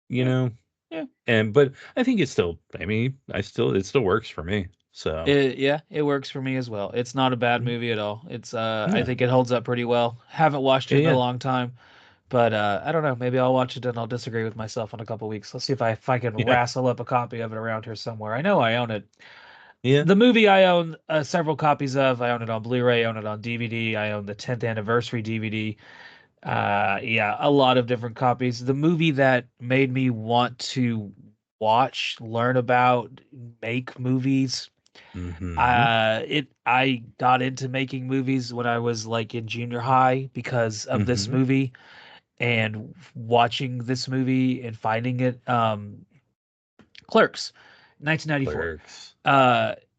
you Yeah. know? Yeah. But I think it's still, I mean, it still works for me. So, Yeah, it works for me as well. It's not a bad mm, movie at all. It's I yeah. think it holds up pretty well. Haven't watched it Yeah, in a yeah. long time, but I don't know. Maybe I'll watch it and I'll disagree with myself in a couple weeks. Let's see if I can Yeah. wrestle up a copy of it around here somewhere. I know I own it. Yeah. The movie I own several copies of. I own it on Blu-ray. I own it on DVD. I own the 10th anniversary DVD. Yeah, a lot of different copies. The movie that made me want to watch, learn about, make movies. Mhm. I got into making movies when I was like in junior high because of this Mhm. movie and watching this movie and finding it. Clerks, 1994. Clerks.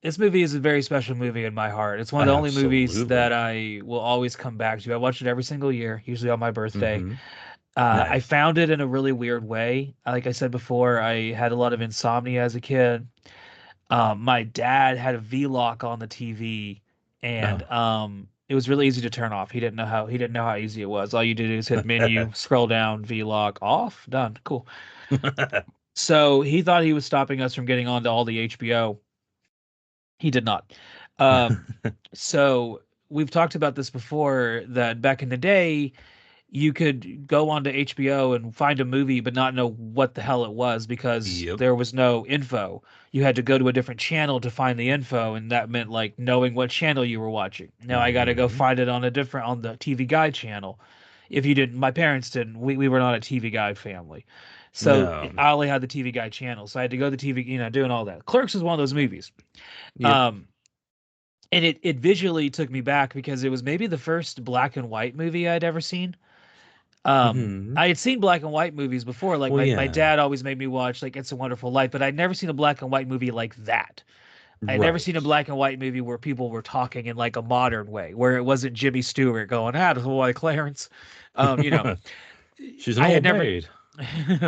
This movie is a very special movie in my heart. It's one of the only movies that Absolutely. I will always come back to. I watch it every single year, usually on my birthday. Mhm. I Nice. found it in a really weird way. Like I said before, I had a lot of insomnia as a kid. My dad had a V-Lock on the TV, and Oh. it was really easy to turn off. He didn't know how easy it was. All you did is hit menu, scroll down, V-Lock off, done, cool. So he thought he was stopping us from getting onto all the HBO. He did not. Um, so we've talked about this before that back in the day, you could go onto HBO and find a movie but not know what the hell it was because Yep. there was no info. You had to go to a different channel to find the info, and that meant like knowing what channel you were watching. Now I got to go Mhm. find it on the TV Guide channel. If you didn't, my parents didn't. We were not a TV Guide family. So No. I only had the TV Guide channel. So I had to go to the TV, doing all that. Clerks was one of those movies. Yep. Um, and it visually took me back because it was maybe the first black and white movie I'd ever seen. Hmm. I had seen black and white movies before. Like Well, my yeah. dad always made me watch like It's a Wonderful Life, but I'd never seen a black and white movie like that. I'd never seen a Right. black and white movie where people were talking in like a modern way, where it wasn't Jimmy Stewart going, "Ah, why Clarence," you know. She's an I had old never. maid.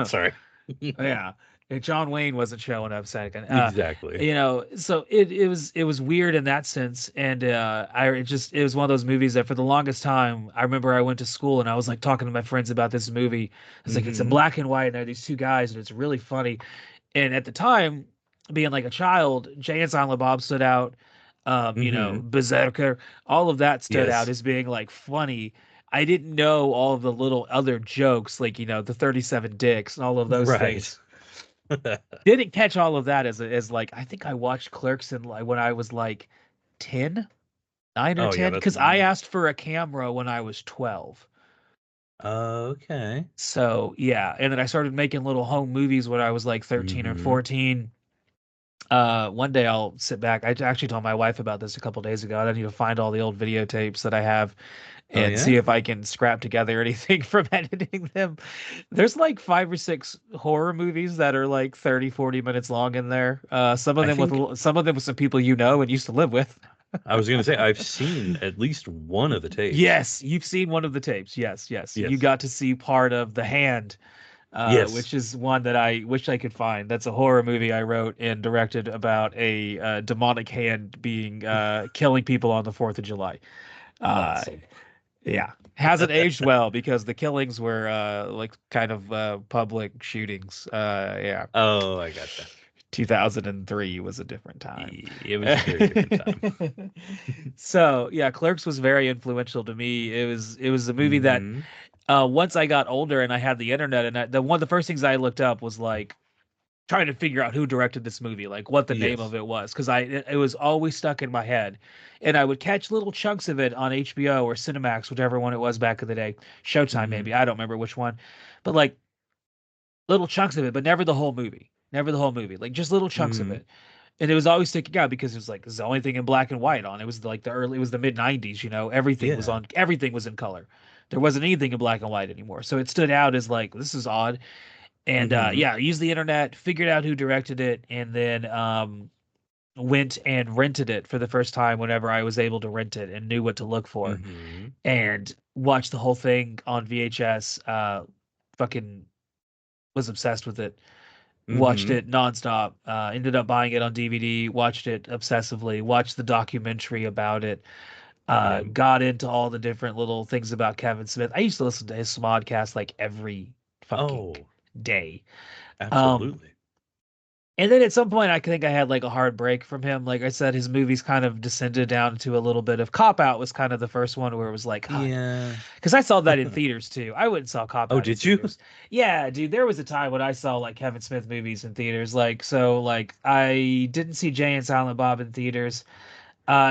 Sorry. Yeah, and John Wayne wasn't showing up second. Exactly. So it was weird in that sense, and it was one of those movies that for the longest time I remember I went to school and I was like talking to my friends about this movie. It's like it's a Hmm. black and white and there are these two guys and it's really funny. And at the time, being like a child, Jay and Silent Bob stood out. Hmm. Berserker, all of that stood out Yes. as being like funny. I didn't know all of the little other jokes, like the 37 dicks and all of those Right. things. Didn't catch all of that as like I think I watched Clerks when I was like 10, 9 or Oh yeah, 10, that's because I asked for a camera when I was 12. okay. So yeah, and then I started making little home movies when I was like 13 or Hmm. 14. One day I'll sit back. I actually told my wife about this a couple days ago. I need to find all the old videotapes that I have Oh and see yeah. if I can scrap together anything from editing them. There's like 5 or 6 horror movies that are like 30, 40 minutes long in there. Some of I them with think some of them with some people you know and used to live with. I was gonna say I've seen at least one of the tapes. Yes, you've seen one of the tapes. Yes, yes. You Yes. got to see part of The Hand, Yes. which is one that I wish I could find. That's a horror movie I wrote and directed about a demonic hand being killing people on the 4th of July. Uh, Awesome. yeah, hasn't aged well because the killings were like kind of public shootings. Yeah, Oh, I gotcha. 2003 was a different time. It was a very different time. So yeah, Clerks was very influential to me. It was a movie that Hmm. once I got older and I had the internet and the first things I looked up was like trying to figure out who directed this movie, like what the name of Yes. it was, because it was always stuck in my head, and I would catch little chunks of it on HBO or Cinemax, whichever one it was back in the day, Showtime Hmm. maybe, I don't remember which one, but like little chunks of it, but never the whole movie, never the whole movie, like just little chunks of Hmm. it, and it was always sticking out because it was like it was the only thing in black and white on. It was like it was the mid '90s, Yeah. everything was in color. There wasn't anything in black and white anymore, so it stood out as like this is odd. And Hmm. yeah, used the internet, figured out who directed it, and then went and rented it for the first time whenever I was able to rent it and knew what to look for, Hmm. and watched the whole thing on VHS. Fucking was obsessed with it. Watched Hmm. it nonstop. Ended up buying it on DVD. Watched it obsessively. Watched the documentary about it. Yep. Got into all the different little things about Kevin Smith. I used to listen to his Smodcast like every fucking Oh, day. Um, absolutely. And then at some point, I think I had like a hard break from him. Like I said, his movies kind of descended down to a little bit of Cop Out was kind of the first one where it was like, God, Yeah. because I saw that in theaters too. I went and saw Cop Oh, Out in did you? theaters. Yeah, dude, there was a time when I saw like Kevin Smith movies in theaters. Like I didn't see Jay and Silent Bob in theaters.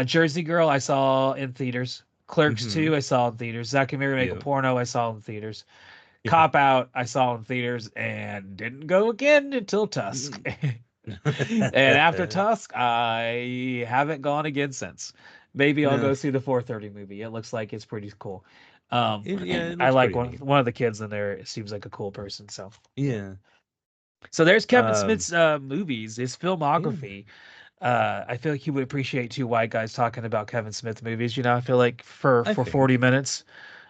Jersey Girl, I saw in theaters. Clerks Hmm. 2, I saw in theaters. Zack and Mary Make a Yep. Porno, I saw in theaters. Yeah. Cop Out, I saw in theaters and didn't go again until Tusk. Mm. And after Tusk, I haven't gone again since. Maybe I'll No. go see the 4:30 movie. It looks like it's pretty cool. Yeah, it I looks like pretty one neat. one of the kids in there. Seems like a cool person. Yeah. So there's Kevin Um, Smith's movies, his yeah. filmography. I feel like he would appreciate two white guys talking about Kevin Smith movies. I feel like for I for figured. 40 minutes.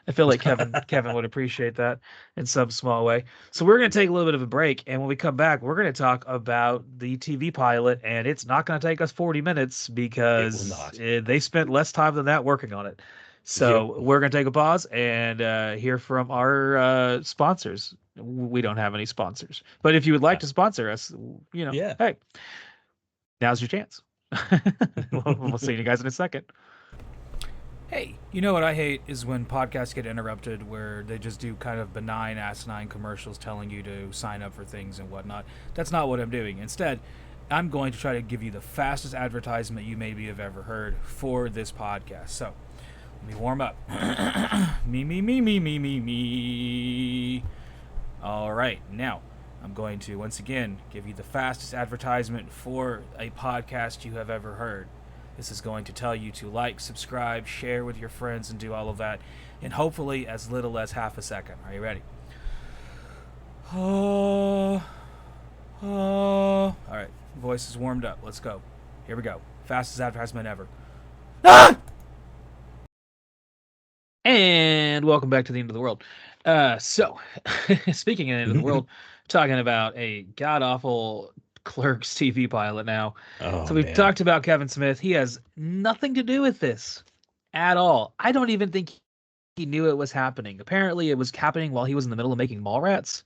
I feel like Kevin would appreciate that in some small way. So we're going to take a little bit of a break, and when we come back, we're going to talk about the TV pilot, and it's not going to take us 40 minutes It will because not. they spent less time than that working on it. Yep. So we're going to take a pause and hear from our sponsors. We don't have any sponsors, but if you would like Uh, to sponsor us, yeah. hey, now's your chance. We'll see you guys in a second. Hey, you know what I hate is when podcasts get interrupted where they just do kind of benign, asinine commercials telling you to sign up for things and whatnot. That's not what I'm doing. Instead, I'm going to try to give you the fastest advertisement you maybe have ever heard for this podcast. So, let me warm up. Me, me, me, me, me, me, me. All right, now I'm going to once again give you the fastest advertisement for a podcast you have ever heard. This is going to tell you to like, subscribe, share with your friends, and do all of that in hopefully as little as half a second. Are you ready? Oh, all right. Voice is warmed up. Let's go. Here we go. Fastest advertisement ever. Ah! And welcome back to the end of the world. So, speaking of the end of the world, talking about a god-awful Clerks TV pilot now. Oh, So we've man. talked about Kevin Smith. He has nothing to do with this at all. I don't even think he knew it was happening. Apparently, it was happening while he was in the middle of making Mallrats.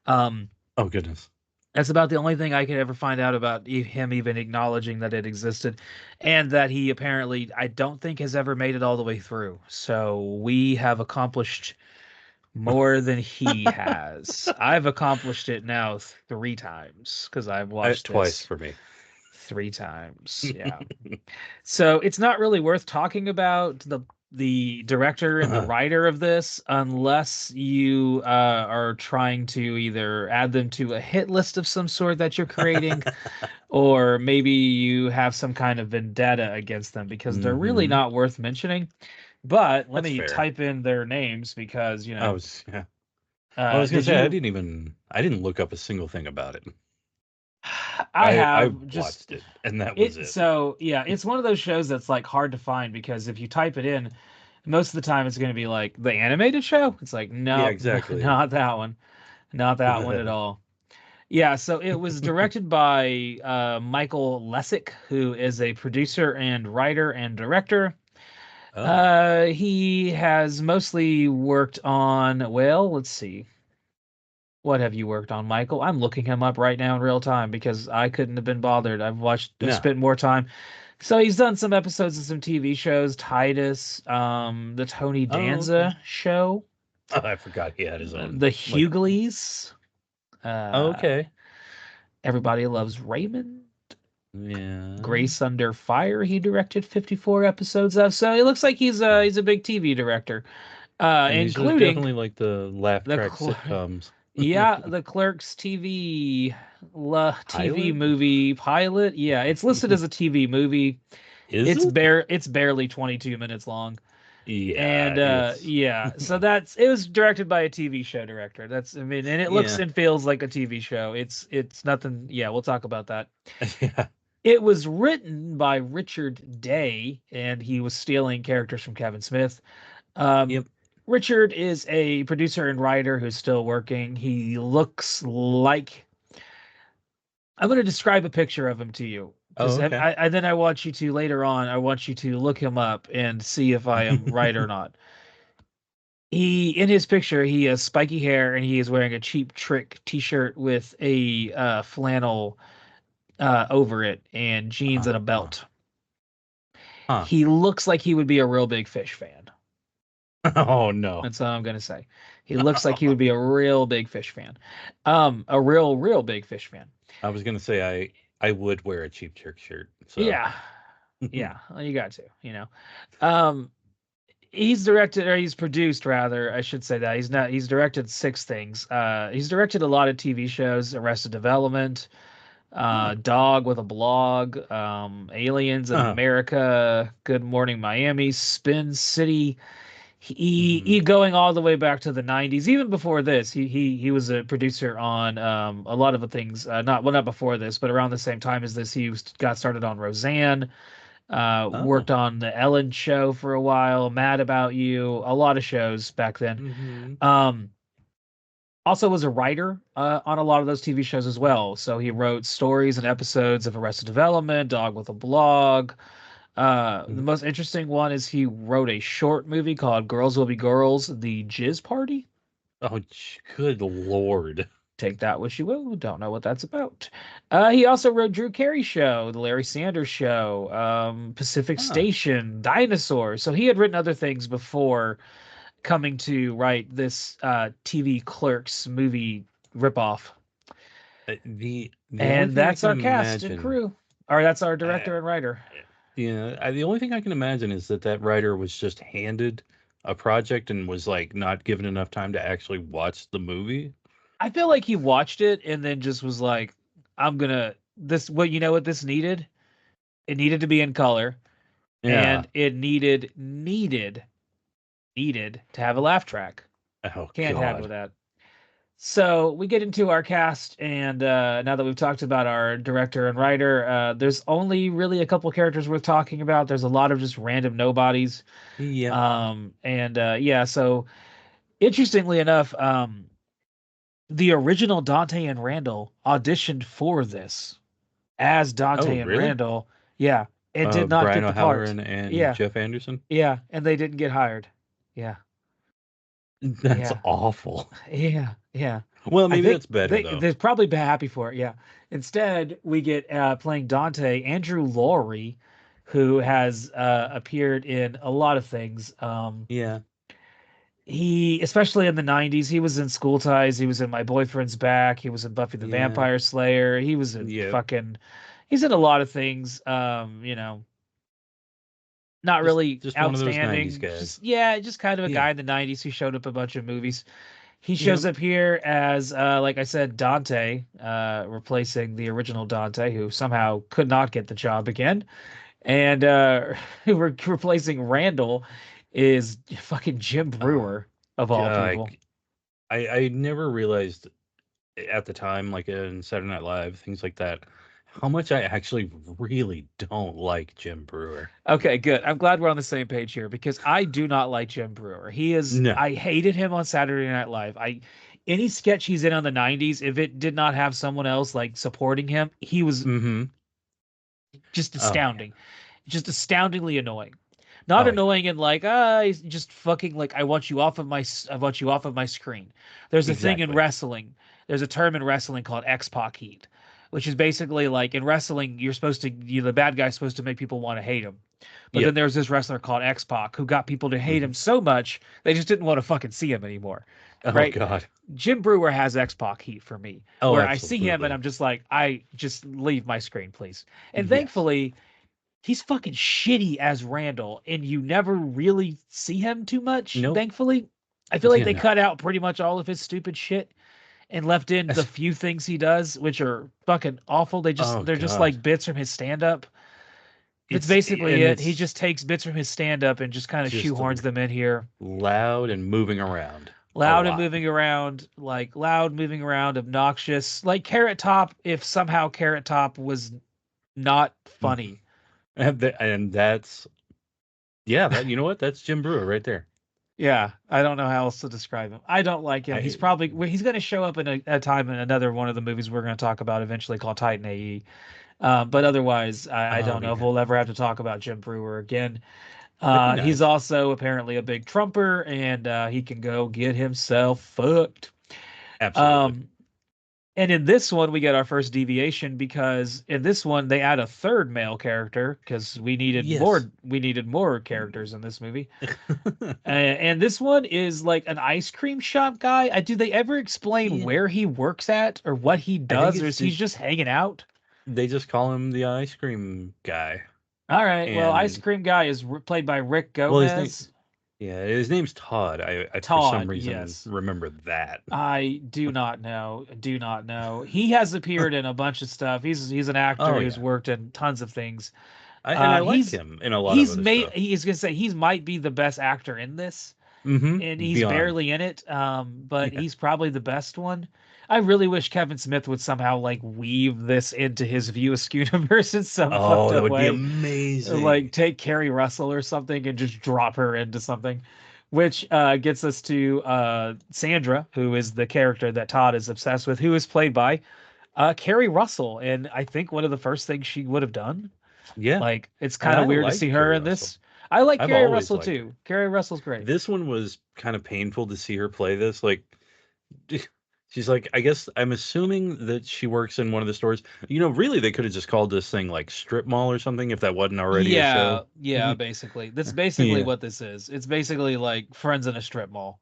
Oh, goodness. That's about the only thing I could ever find out about him even acknowledging that it existed, and that he apparently, I don't think, has ever made it all the way through. So we have accomplished more than he has. I've accomplished it now 3 times because I've watched Twice this for me. 3 times. Yeah. So it's not really worth talking about the director and the writer of this unless you are trying to either add them to a hit list of some sort that you're creating, or maybe you have some kind of vendetta against them, because they're really Mhm. not worth mentioning. But let That's me fair. type in their names because, I was going to did say, you? I didn't look up a single thing about it. I I have just watched it, and that was it. So yeah, it's one of those shows that's like hard to find, because if you type it in, most of the time it's going to be like the animated show. It's like, Yeah, nope, exactly. not that one, not that one at all. Yeah, so it was directed by Michael Lessick, who is a producer and writer and director. Oh. He has mostly worked on, well, let's see. What have you worked on, Michael? I'm looking him up right now in real time because I couldn't have been bothered. I've No. spent more time. So he's done some episodes of some TV shows, Titus, the Tony Oh, Danza okay. show, I forgot he had his own. the Like, Hughleys, uh, okay. Everybody Loves Raymond, Yeah. Grace Under Fire. He directed 54 episodes of. So it looks like he's a big TV director, And these are including definitely like the laugh the track sitcoms. yeah, the Clerks TV TV Pilot? movie pilot. Yeah, it's listed as a TV movie. Is it? It's barely 22 minutes long. Yeah, And it's yeah, so it was directed by a TV show director. That's, I mean, and it looks yeah. and feels like a TV show. It's nothing. Yeah, we'll talk about that. Yeah. It was written by Richard Day, and he was stealing characters from Kevin Smith. Yep. Richard is a producer and writer who's still working. He looks like, I'm going to describe a picture of him to you, because Oh, okay. then I want you to later on. I want you to look him up and see if I am right or not. In his picture, he has spiky hair and he is wearing a Cheap Trick T-shirt with a flannel over it and jeans and a Uh-huh. belt. Huh. He looks like he would be a real big Fish fan. Oh no. That's all I'm gonna say. He looks like he would be a real big Fish fan. A real big Fish fan. I was gonna say I would wear a Cheap Trick shirt. So Yeah. Yeah. Well, you got to. He's directed, or he's produced rather, I should say that. He's directed 6 things. He's directed a lot of TV shows: Arrested Development, Dog with a Blog, Aliens in Uh-huh. America, Good Morning Miami, Spin City. He Mhm. going all the way back to the 90s. Even before this, he was a producer on a lot of the things. Not before this, but around the same time as this, got started on Roseanne. Oh. Worked on the Ellen Show for a while, Mad About You, a lot of shows back then. Mhm. Also was a writer on a lot of those TV shows as well. So he wrote stories and episodes of Arrested Development, Dog with a Blog. The most interesting one is he wrote a short movie called Girls Will Be Girls, The Jizz Party. Oh, good lord. Take that what you will. Don't know what that's about. He also wrote Drew Carey Show, The Larry Sanders Show, Pacific Huh. Station, Dinosaur. So he had written other things before coming to write this TV Clerks movie ripoff. The only And thing I that's can our cast and imagine, crew. Or that's our uh, director and writer. the only thing I can imagine is that writer was just handed a project and was like not given enough time to actually watch the movie. I feel like he watched it and then just was like, I'm gonna this what you know what this needed? It needed to be in color. and Yeah. it needed to have a laugh track. Oh Can't have God. with that. So we get into our cast, and now that we've talked about our director and writer, there's only really a couple characters worth talking about. There's a lot of just random nobodies. Yep. And yeah, so interestingly enough, the original Dante and Randall auditioned for this as Oh, Dante and really? Randall. Yeah, and did not Brian get the part. O'Halloran and Yeah, Jeff Anderson. yeah, and they didn't get hired. Yeah, That's yeah, awful. yeah, yeah. Well, I maybe think that's better though. they'd probably be happy for it. Yeah. Instead, we get playing Dante Andrew Laurie, who has appeared in a lot of things. Yeah. He, especially in the '90s, he was in School Ties. He was in My Boyfriend's Back. He was in Buffy the Yeah. Vampire Slayer. He was in Yep. fucking. He's in a lot of things. Not really Just one of those '90s outstanding. guys. Just yeah, just kind of a Yeah. guy in the '90s who showed up a bunch of movies. He shows Yep. up here as, like I said, Dante, replacing the original Dante, who somehow could not get the job again, and replacing Randall is fucking Jim Oh, Brewer of all people. I never realized at the time, like in Saturday Night Live, things like that, how much I actually really don't like Jim Brewer. Okay, good. I'm glad we're on the same page here because I do not like Jim Brewer. No. I hated him on Saturday Night Live. Any sketch he's in on the '90s, if it did not have someone else like supporting him, he was Mm-hmm. just Oh yeah. astounding, just astoundingly annoying. Not Oh yeah. annoying and like he's just fucking like I want you off of my screen. There's a thing in Exactly. wrestling. There's a term in wrestling called X-Pac heat, which is basically like in wrestling you're supposed to the bad guy's supposed to make people want to hate him. But then Yep. there's this wrestler called X-Pac who got people to hate Hmm. him so much they just didn't want to fucking see him anymore. Oh Right? God. Jim Brewer has X-Pac heat for me, Oh, where I see him and absolutely. I'm just like, I just leave my screen, please. And Yes. thankfully, he's fucking shitty as Randall, and you never really see him too much, Nope. thankfully. I feel like Yeah. they No. cut out pretty much all of his stupid shit and left in the few things he does, which are fucking awful. Oh They're just God. like bits from his stand up. That's basically And it. He it's just takes bits from his stand up and just kind of just shoehorns them in here. loud and moving around a Loud and lot. moving around, obnoxious. Like Carrot Top, if somehow Carrot Top was not funny. And that's yeah. That you know what? That's Jim Brewer right there. Yeah, I don't know how else to describe him. I don't like him. I He's going to show up in a time in another one of the movies we're going to talk about eventually called Titan AE. But otherwise, I oh don't know if yeah. we'll ever have to talk about Jim Brewer again. That'd be He's nice. also apparently a big Trumper, and he can go get himself fucked. Absolutely. Um, and in this one, we get our first deviation because in this one they add a third male character because Yes. we needed more characters in this movie. And this one is like an ice cream shop guy. Do they ever explain Yeah. where he works at or what he I think does, or it's is he just hanging out? they just call him the ice cream guy. All right. Well, ice And cream guy is played by Rick well, Gomez. his name's Todd. I for some Todd, reason yes. remember that. I do not know. Do not know. He has appeared in a bunch of stuff. He's an actor Oh who's yeah. worked in tons of things. I like He's him in a lot of other stuff. he's gonna say he's might be the best actor in this, and he's Beyond. barely in it. But Yeah. he's probably the best one. I really wish Kevin Smith would somehow like weave this into his View Askew universe in some Oh, fucked that up would be way. Or like amazing. take Carrie Russell or something and just drop her into something. Which gets us to Sandra, who is the character that Todd is obsessed with, who is played by Carrie Russell. And I think one of the first things she would have done. Yeah. Like, it's And kind of I weird to see liked her Carrie in Russell. this. I like I've Carrie always Russell liked her. too. Carrie Russell's great. This one was kind of painful to see her play this. Like, she's like, I guess I'm assuming that she works in one of the stores. Really, they could have just called this thing like Strip Mall or something if that wasn't already a Yeah, show. yeah, basically. That's basically Yeah. what this is. It's basically like Friends in a strip mall.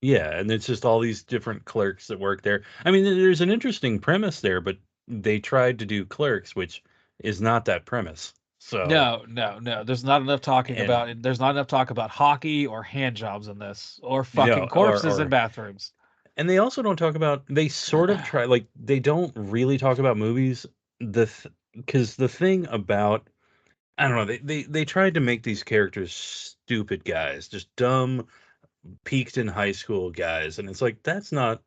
Yeah. And it's just all these different clerks that work there. I mean, there's an interesting premise there, but they tried to do Clerks, which is not that premise. So, No, no, no. There's not enough talking and about it. There's not enough talk about hockey or hand jobs in this, or no, fucking corpses in bathrooms. and they also don't talk about, they sort of try, like, they don't really talk about movies. Because the thing about I don't know. They tried to make these characters stupid guys, just dumb, peaked in high school guys, and it's like that's not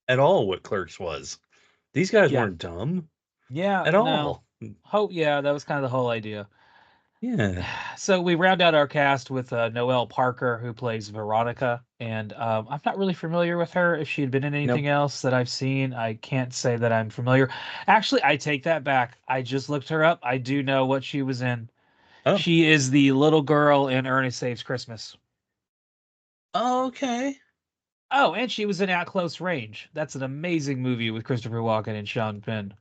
at all what Clerks was. These guys Yeah. weren't dumb Yeah, at no. all. Yeah, that was kind of the whole idea. Yeah. So we round out our cast with Noelle Parker, who plays Veronica, and I'm not really familiar with her. If she had been in Nope. anything else that I've seen, I can't say that I'm familiar. Actually, I take that back. I just looked her up. I do know what she was in. Oh. She is the little girl in Ernest Saves Christmas. Oh, okay. Oh, and she was in At Close Range. That's an amazing movie with Christopher Walken and Sean Penn.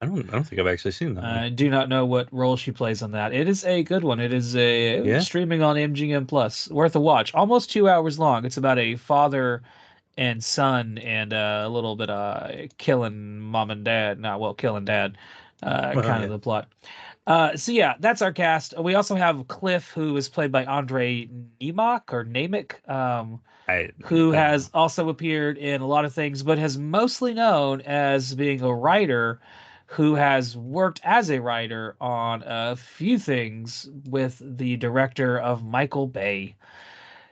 I don't think I've actually seen that one. I do not know what role she plays on that. It is a good one. It is Yeah. streaming on MGM Plus. Worth a watch. Almost 2 hours long. It's about a father and son and a little bit killing mom and dad. Not well, killing dad. Oh Kind of yeah. the plot. So yeah, that's our cast. We also have Cliff, who is played by Andre Nemick, who I don't has know. also appeared in a lot of things, but has mostly known as being a writer who has worked as a writer on a few things with the director of Michael Bay.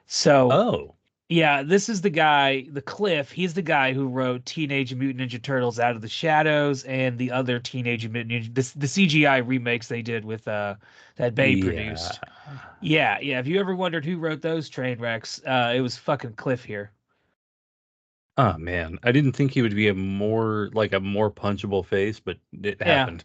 So, Oh. yeah, this is the guy, the Cliff. He's the guy who wrote Teenage Mutant Ninja Turtles Out of the Shadows and the other Teenage Mutant Ninja, the CGI remakes they did with that Bay Yeah. produced. Yeah, yeah. If you ever wondered who wrote those train wrecks, it was fucking Cliff here. Oh man, I didn't think he would be a more punchable face, but it Yeah. happened.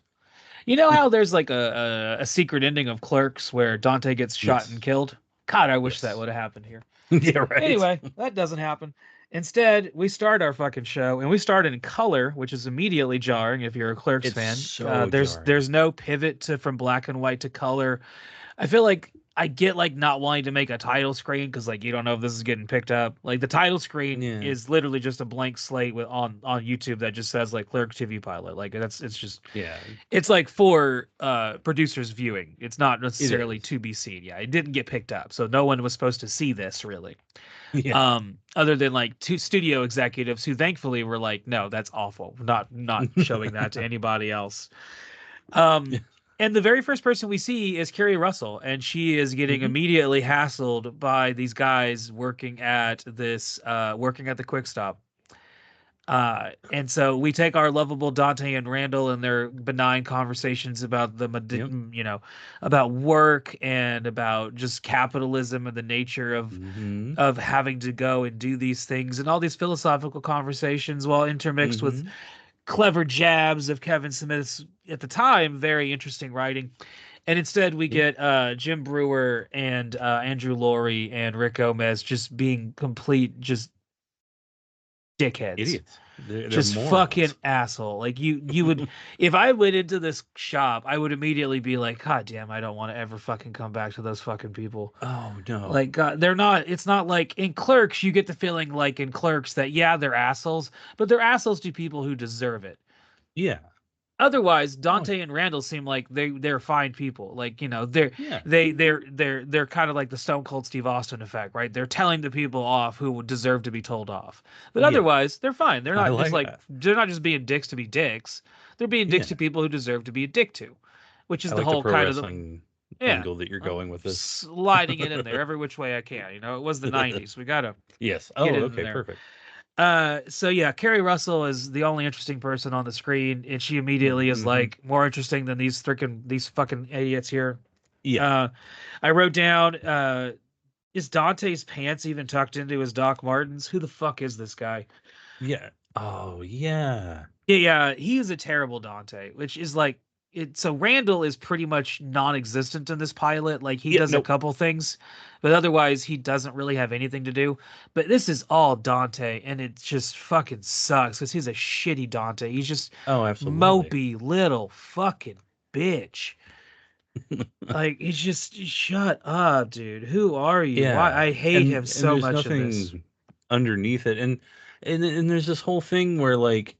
You know how there's like a secret ending of Clerks where Dante gets shot and Yes. killed? God, I wish that Yes. would have happened here. Yeah, right. Anyway, that doesn't happen. Instead, we start our fucking show and we start in color, which is immediately jarring if you're a Clerks It's fan. so There's jarring. there's no pivot to from black and white to color. I feel like I get like not wanting to make a title screen because like you don't know if this is getting picked up. Like the title screen Yeah. is literally just a blank slate with on YouTube that just says like Clerks TV pilot. Like it's just Yeah. it's like for producers viewing. It's not It necessarily is. to be seen. Yeah, it didn't get picked up, so no one was supposed to see this really. Yeah. Other than like two studio executives who thankfully were like, no, that's awful. Not showing that to anybody else. Um, and the very first person we see is Carrie Russell, and she is getting Hmm. immediately hassled by these guys working at the Quick Stop. And so we take our lovable Dante and Randall and their benign conversations about Yep. about work and about just capitalism and the nature Hmm. of having to go and do these things and all these philosophical conversations while intermixed with Hmm. clever jabs of Kevin Smith's at the time very interesting writing. And instead we Yep. get Jim Brewer and Andrew Laurie and Rick Gomez just being complete just dickheads, Idiots. They're just fucking morons. asshole. Like you would, if I went into this shop, I would immediately be like, God damn, I don't want to ever fucking come back to those fucking people. Oh no. Like, God, they're not. It's not like in Clerks, you get the feeling like in Clerks that yeah, they're assholes, but they're assholes to people who deserve it. Yeah. Otherwise, Oh Dante and Randall seem like they're fine people. Like they're yeah. they're kind of like the Stone Cold Steve Austin effect, right? They're telling the people off who would deserve to be told off. But Yeah. otherwise, they're fine. I like that. They're not just being dicks to be dicks. They're being dicks to Yeah. people who deserve to be a dick to, which is I the like the whole pro kind of the wrestling yeah. angle that you're I'm going with this. sliding it in there every which way I can. It was the '90s. We gotta Yes. get Oh, it in okay, there. perfect. So yeah, Carrie Russell is the only interesting person on the screen, and she immediately is Hmm. like more interesting than these fucking idiots here. Yeah. Uh, I wrote down, is Dante's pants even tucked into his Doc Martens? Who the fuck is this guy? Yeah. Oh yeah. Yeah, yeah, he is a terrible Dante, which is like it. So Randall is pretty much non-existent in this pilot. Like he Yeah. does a Nope. couple things, but otherwise he doesn't really have anything to do. But this is all Dante, and it just fucking sucks because he's a shitty Dante. He's just Oh, absolutely. mopey little fucking bitch. Like he's just shut up, dude. Who are you? Why Yeah, I hate him and so there's much in this. nothing underneath it, and there's this whole thing where like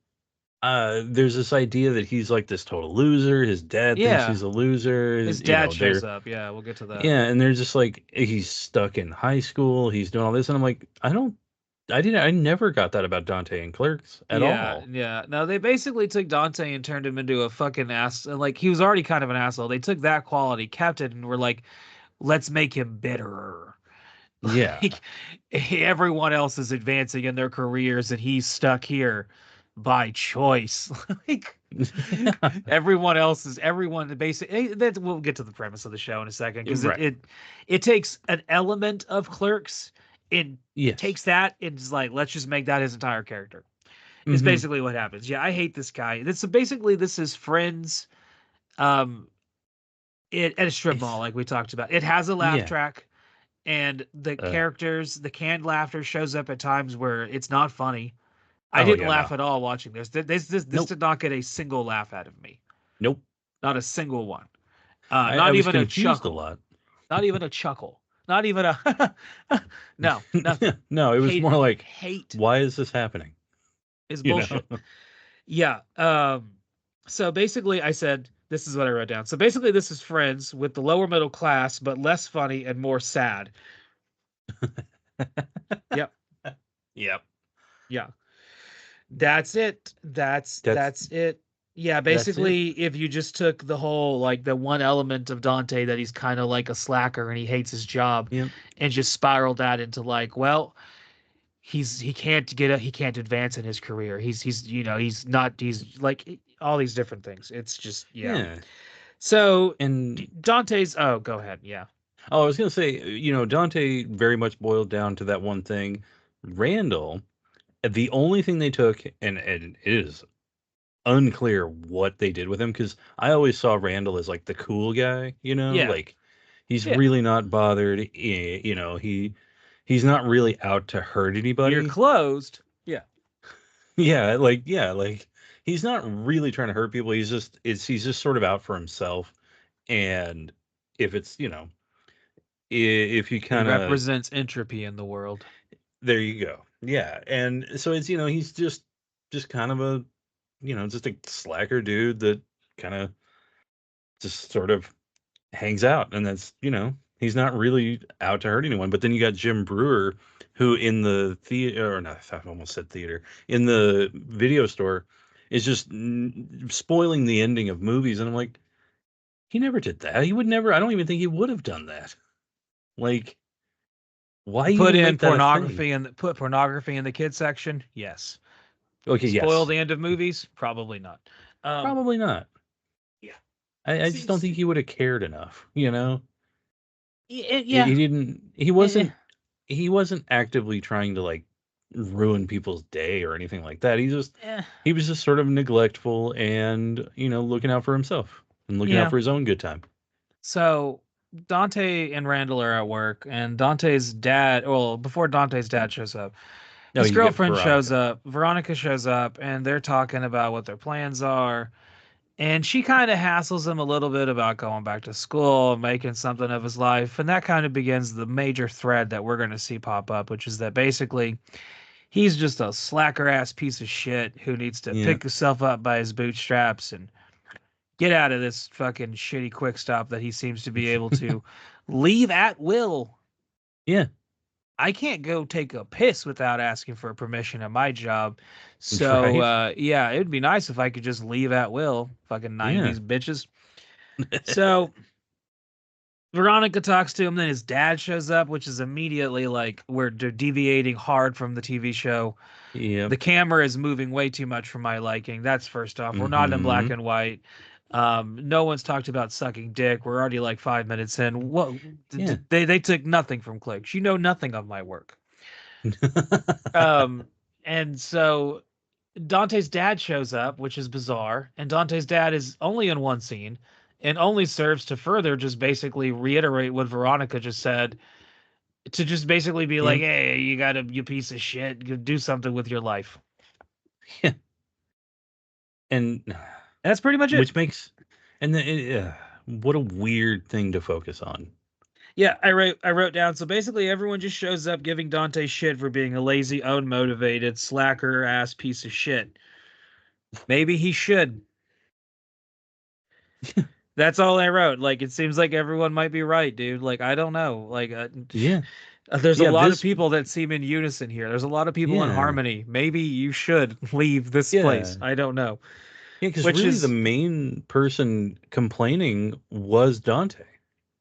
there's this idea that he's like this total loser. His dad thinks Yeah, he's a loser. his You dad know, shows they're up. Yeah, we'll get to that. yeah, and they're just like he's stuck in high school. He's doing all this, and I'm like, I don't I never got that about Dante and Clerks at Yeah, all. yeah. No, they basically took Dante and turned him into a fucking ass. Like he was already kind of an asshole. They took that quality, kept it, and were like, let's make him bitterer. Yeah. Like everyone else is advancing in their careers, and he's stuck here by choice. Like everyone basically. That we'll get to the premise of the show in a second because it Right. it takes an element of Clerks. It Yes. takes that and is like, let's just make that his entire character is Hmm. basically what happens. Yeah, I hate this guy. This is Friends, um, at a strip mall, It's like we talked about. It has a laugh yeah. track, and the Uh, characters, the canned laughter shows up at times where it's not funny. I oh didn't yeah, no. laugh at all watching this. This Nope. did not get a single laugh out of me. Not Not a single one. I Not was even a confused a chuckle. lot. Not even a chuckle. Not even a no, nothing. No, it was Hate more like, hate why is this happening? is You know? bullshit. Yeah. So basically, I said, this is what I wrote down. So basically, this is Friends with the lower middle class, but less funny and more sad. Yep. Yep. Yeah. That's it. That's That's it. Yeah, that's it. basically, if you just took the whole like the one element of Dante that he's kind of like a slacker and he hates his job, Yep. and just spiraled that into like, well, he can't advance in his career. He's not he's like all these different things. It's just yeah. Yeah. So And Dante's. Oh, go ahead. Yeah. oh, I was gonna say, Dante very much boiled down to that one thing. Randall, the only thing they took, and it is unclear what they did with him because I always saw Randall as like the cool guy, Yeah. like he's Yeah. really not bothered. He's not really out to hurt You're anybody. closed. Yeah. Yeah, like he's not really trying to hurt people. He's just sort of out for himself. And if it's if you He kind of represents entropy in the world. there you go. Yeah, and so it's he's just kind of a just a slacker dude that kind of just sort of hangs out, and that's he's not really out to hurt anyone. But then you got Jim Brewer, who in the theater, or not, I almost said theater, in the video store, is just spoiling the ending of movies, and I'm like, he never did that. He would never. I don't even think he would have done that. Like, why Put even in make that a thing? pornography and put pornography in the kids section. Yes. Okay, Spoil yes, the end of movies? Probably not. Um. probably not. Yeah. I just don't think he would have cared enough. Yeah. He didn't. He Eh, wasn't. He wasn't actively trying to like ruin people's day or anything like that. eh. He was just sort of neglectful and looking out for himself and looking out Yeah. for his own good time. So Dante and Randall are at work, and Dante's dad. Well, before Dante's dad shows up, No, his you get girlfriend shows Veronica. up. Veronica shows up, and they're talking about what their plans are. And she kind of hassles him a little bit about going back to school, making something of his life. And that kind of begins the major thread that we're going to see pop up, which is that basically he's just a slacker ass piece of shit who needs to Yeah, pick himself up by his bootstraps and get out of this fucking shitty quick stop that he seems to be able to leave at will. yeah, I can't go take a piss without asking for permission at my job. So, right. yeah, it would be nice if I could just leave at will. Fucking Yeah, 90s bitches. So, Veronica talks to him, then his dad shows up, which is immediately like we're deviating hard from the TV show. yep. The camera is moving way too much for my liking. That's first off. We're not in black Hmm. and white. No one's talked about sucking dick. We're already like 5 minutes in. What Yeah. they took nothing from Clicks. You know nothing of my work. Um, and so Dante's dad shows up, which is bizarre, and Dante's dad is only in one scene and only serves to further just basically reiterate what Veronica just said, to just basically be Yeah. like, "Hey, you piece of shit, go do something with your life." Yeah. And That's pretty much it. which makes and then what a weird thing to focus on. Yeah, I wrote down. So basically, everyone just shows up giving Dante shit for being a lazy, unmotivated, slacker ass piece of shit. Maybe he should. That's all I wrote. Like, it seems like everyone might be right, dude. Like, I don't know. Like, Yeah. There's a Yeah, lot of this people that seem in unison here. There's a lot of people in yeah. harmony. Maybe you should leave this Yeah. place. I don't know. Yeah, because Which really the is, main person complaining was Dante.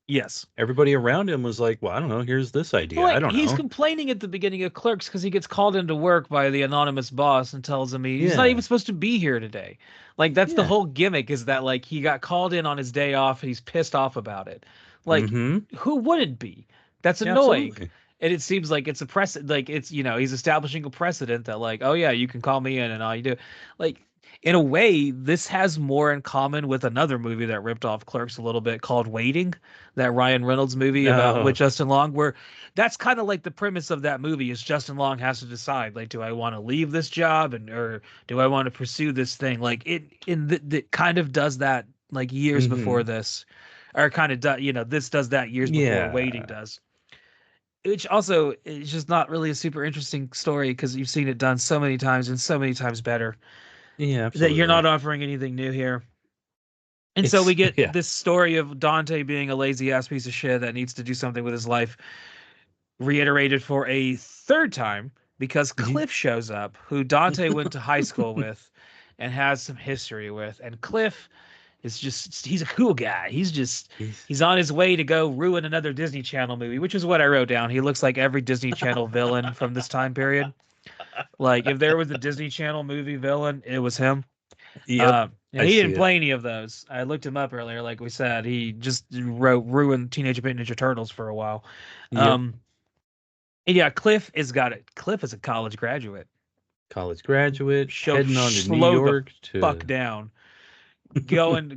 yes. Everybody around him was like, well, I don't know, here's this Well, idea. I like don't he's know. complaining at the beginning of Clerks because he gets called into work by the anonymous boss and tells him he's not even Yeah. supposed to be here today. Like that's the Yeah. whole gimmick is that like he got called in on his day off and he's pissed off about it. Like Mm-hmm. who wouldn't be? That's annoying. Absolutely. And it seems like it's a precedent, like it's he's establishing a precedent that like, oh yeah, you can call me in and all you do. Like in a way, this has more in common with another movie that ripped off Clerks a little bit called Waiting, that Ryan Reynolds movie about with No. Justin Long, where that's kind of like the premise of that movie is Justin Long has to decide like, do I want to leave this job and or do I want to pursue this thing? Like it kind of does that like years before Mm-hmm. this, or kind of this does that years before Waiting Yeah. does. Which also is just not really a super interesting story because you've seen it done so many times and so many times better Yeah, that you're absolutely. not offering anything new here. And so we It's get yeah. this story of Dante being a lazy ass piece of shit that needs to do something with his life, reiterated for a third time because Mhm. Cliff shows up, who Dante went to high school with and has some history with. And Cliff is just, he's a cool guy. He's He's on his way to go ruin another Disney Channel movie, which is what I wrote down. He looks like every Disney Channel villain from this time period. Like if there was a Disney Channel movie villain, it was him. Yep. And I he see didn't it. play any of those. I looked him up earlier, like we said. He just wrote ruined Teenage Mutant Ninja Turtles for a while. Yep. Um, and yeah, Cliff is got it. Cliff is a college graduate. College graduate, heading on to New Slow the York fuck to down. Going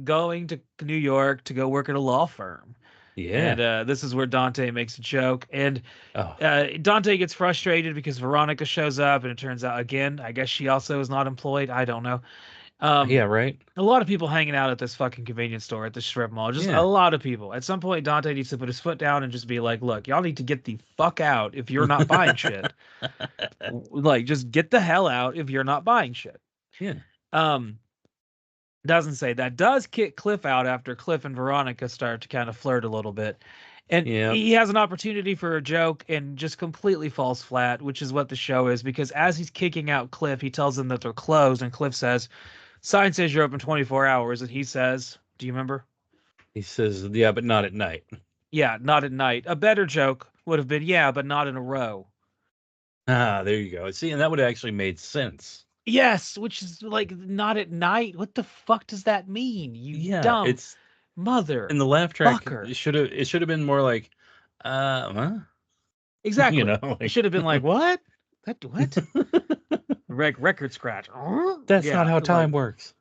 to New York to go work at a law firm. And yeah. this is where Dante makes a joke. And Oh, Dante gets frustrated because Veronica shows up, and it turns out again, I guess she also is not employed. I don't know. yeah, Um, right. a lot of people hanging out at this fucking convenience store at the strip mall. Just a Yeah. lot of people. At some point, Dante needs to put his foot down and just be like, "Look, y'all need to get the fuck out if you're not buying shit. Like, just get the hell out if you're not buying shit." Yeah. Um, doesn't say that. Does kick Cliff out after Cliff and Veronica start to kind of flirt a little bit. And Yep. he has an opportunity for a joke and just completely falls flat, which is what the show is. Because as he's kicking out Cliff, he tells them that they're closed, and Cliff says, "Sign says you're open 24 hours." And he says, "Do you remember?" He says, yeah, but not at night. "Yeah, not at night." A better joke would have been, "Yeah, but not in a row." Ah, there you go. See, and that would have actually made sense. Yes, which is like, not at night. What the fuck does that mean? You Yeah, dumb it's mother in the laugh track. fucker. It should have been more like, huh? You Exactly. know, It like should have been like, what? What? Record scratch. that's not Yeah, how like time works.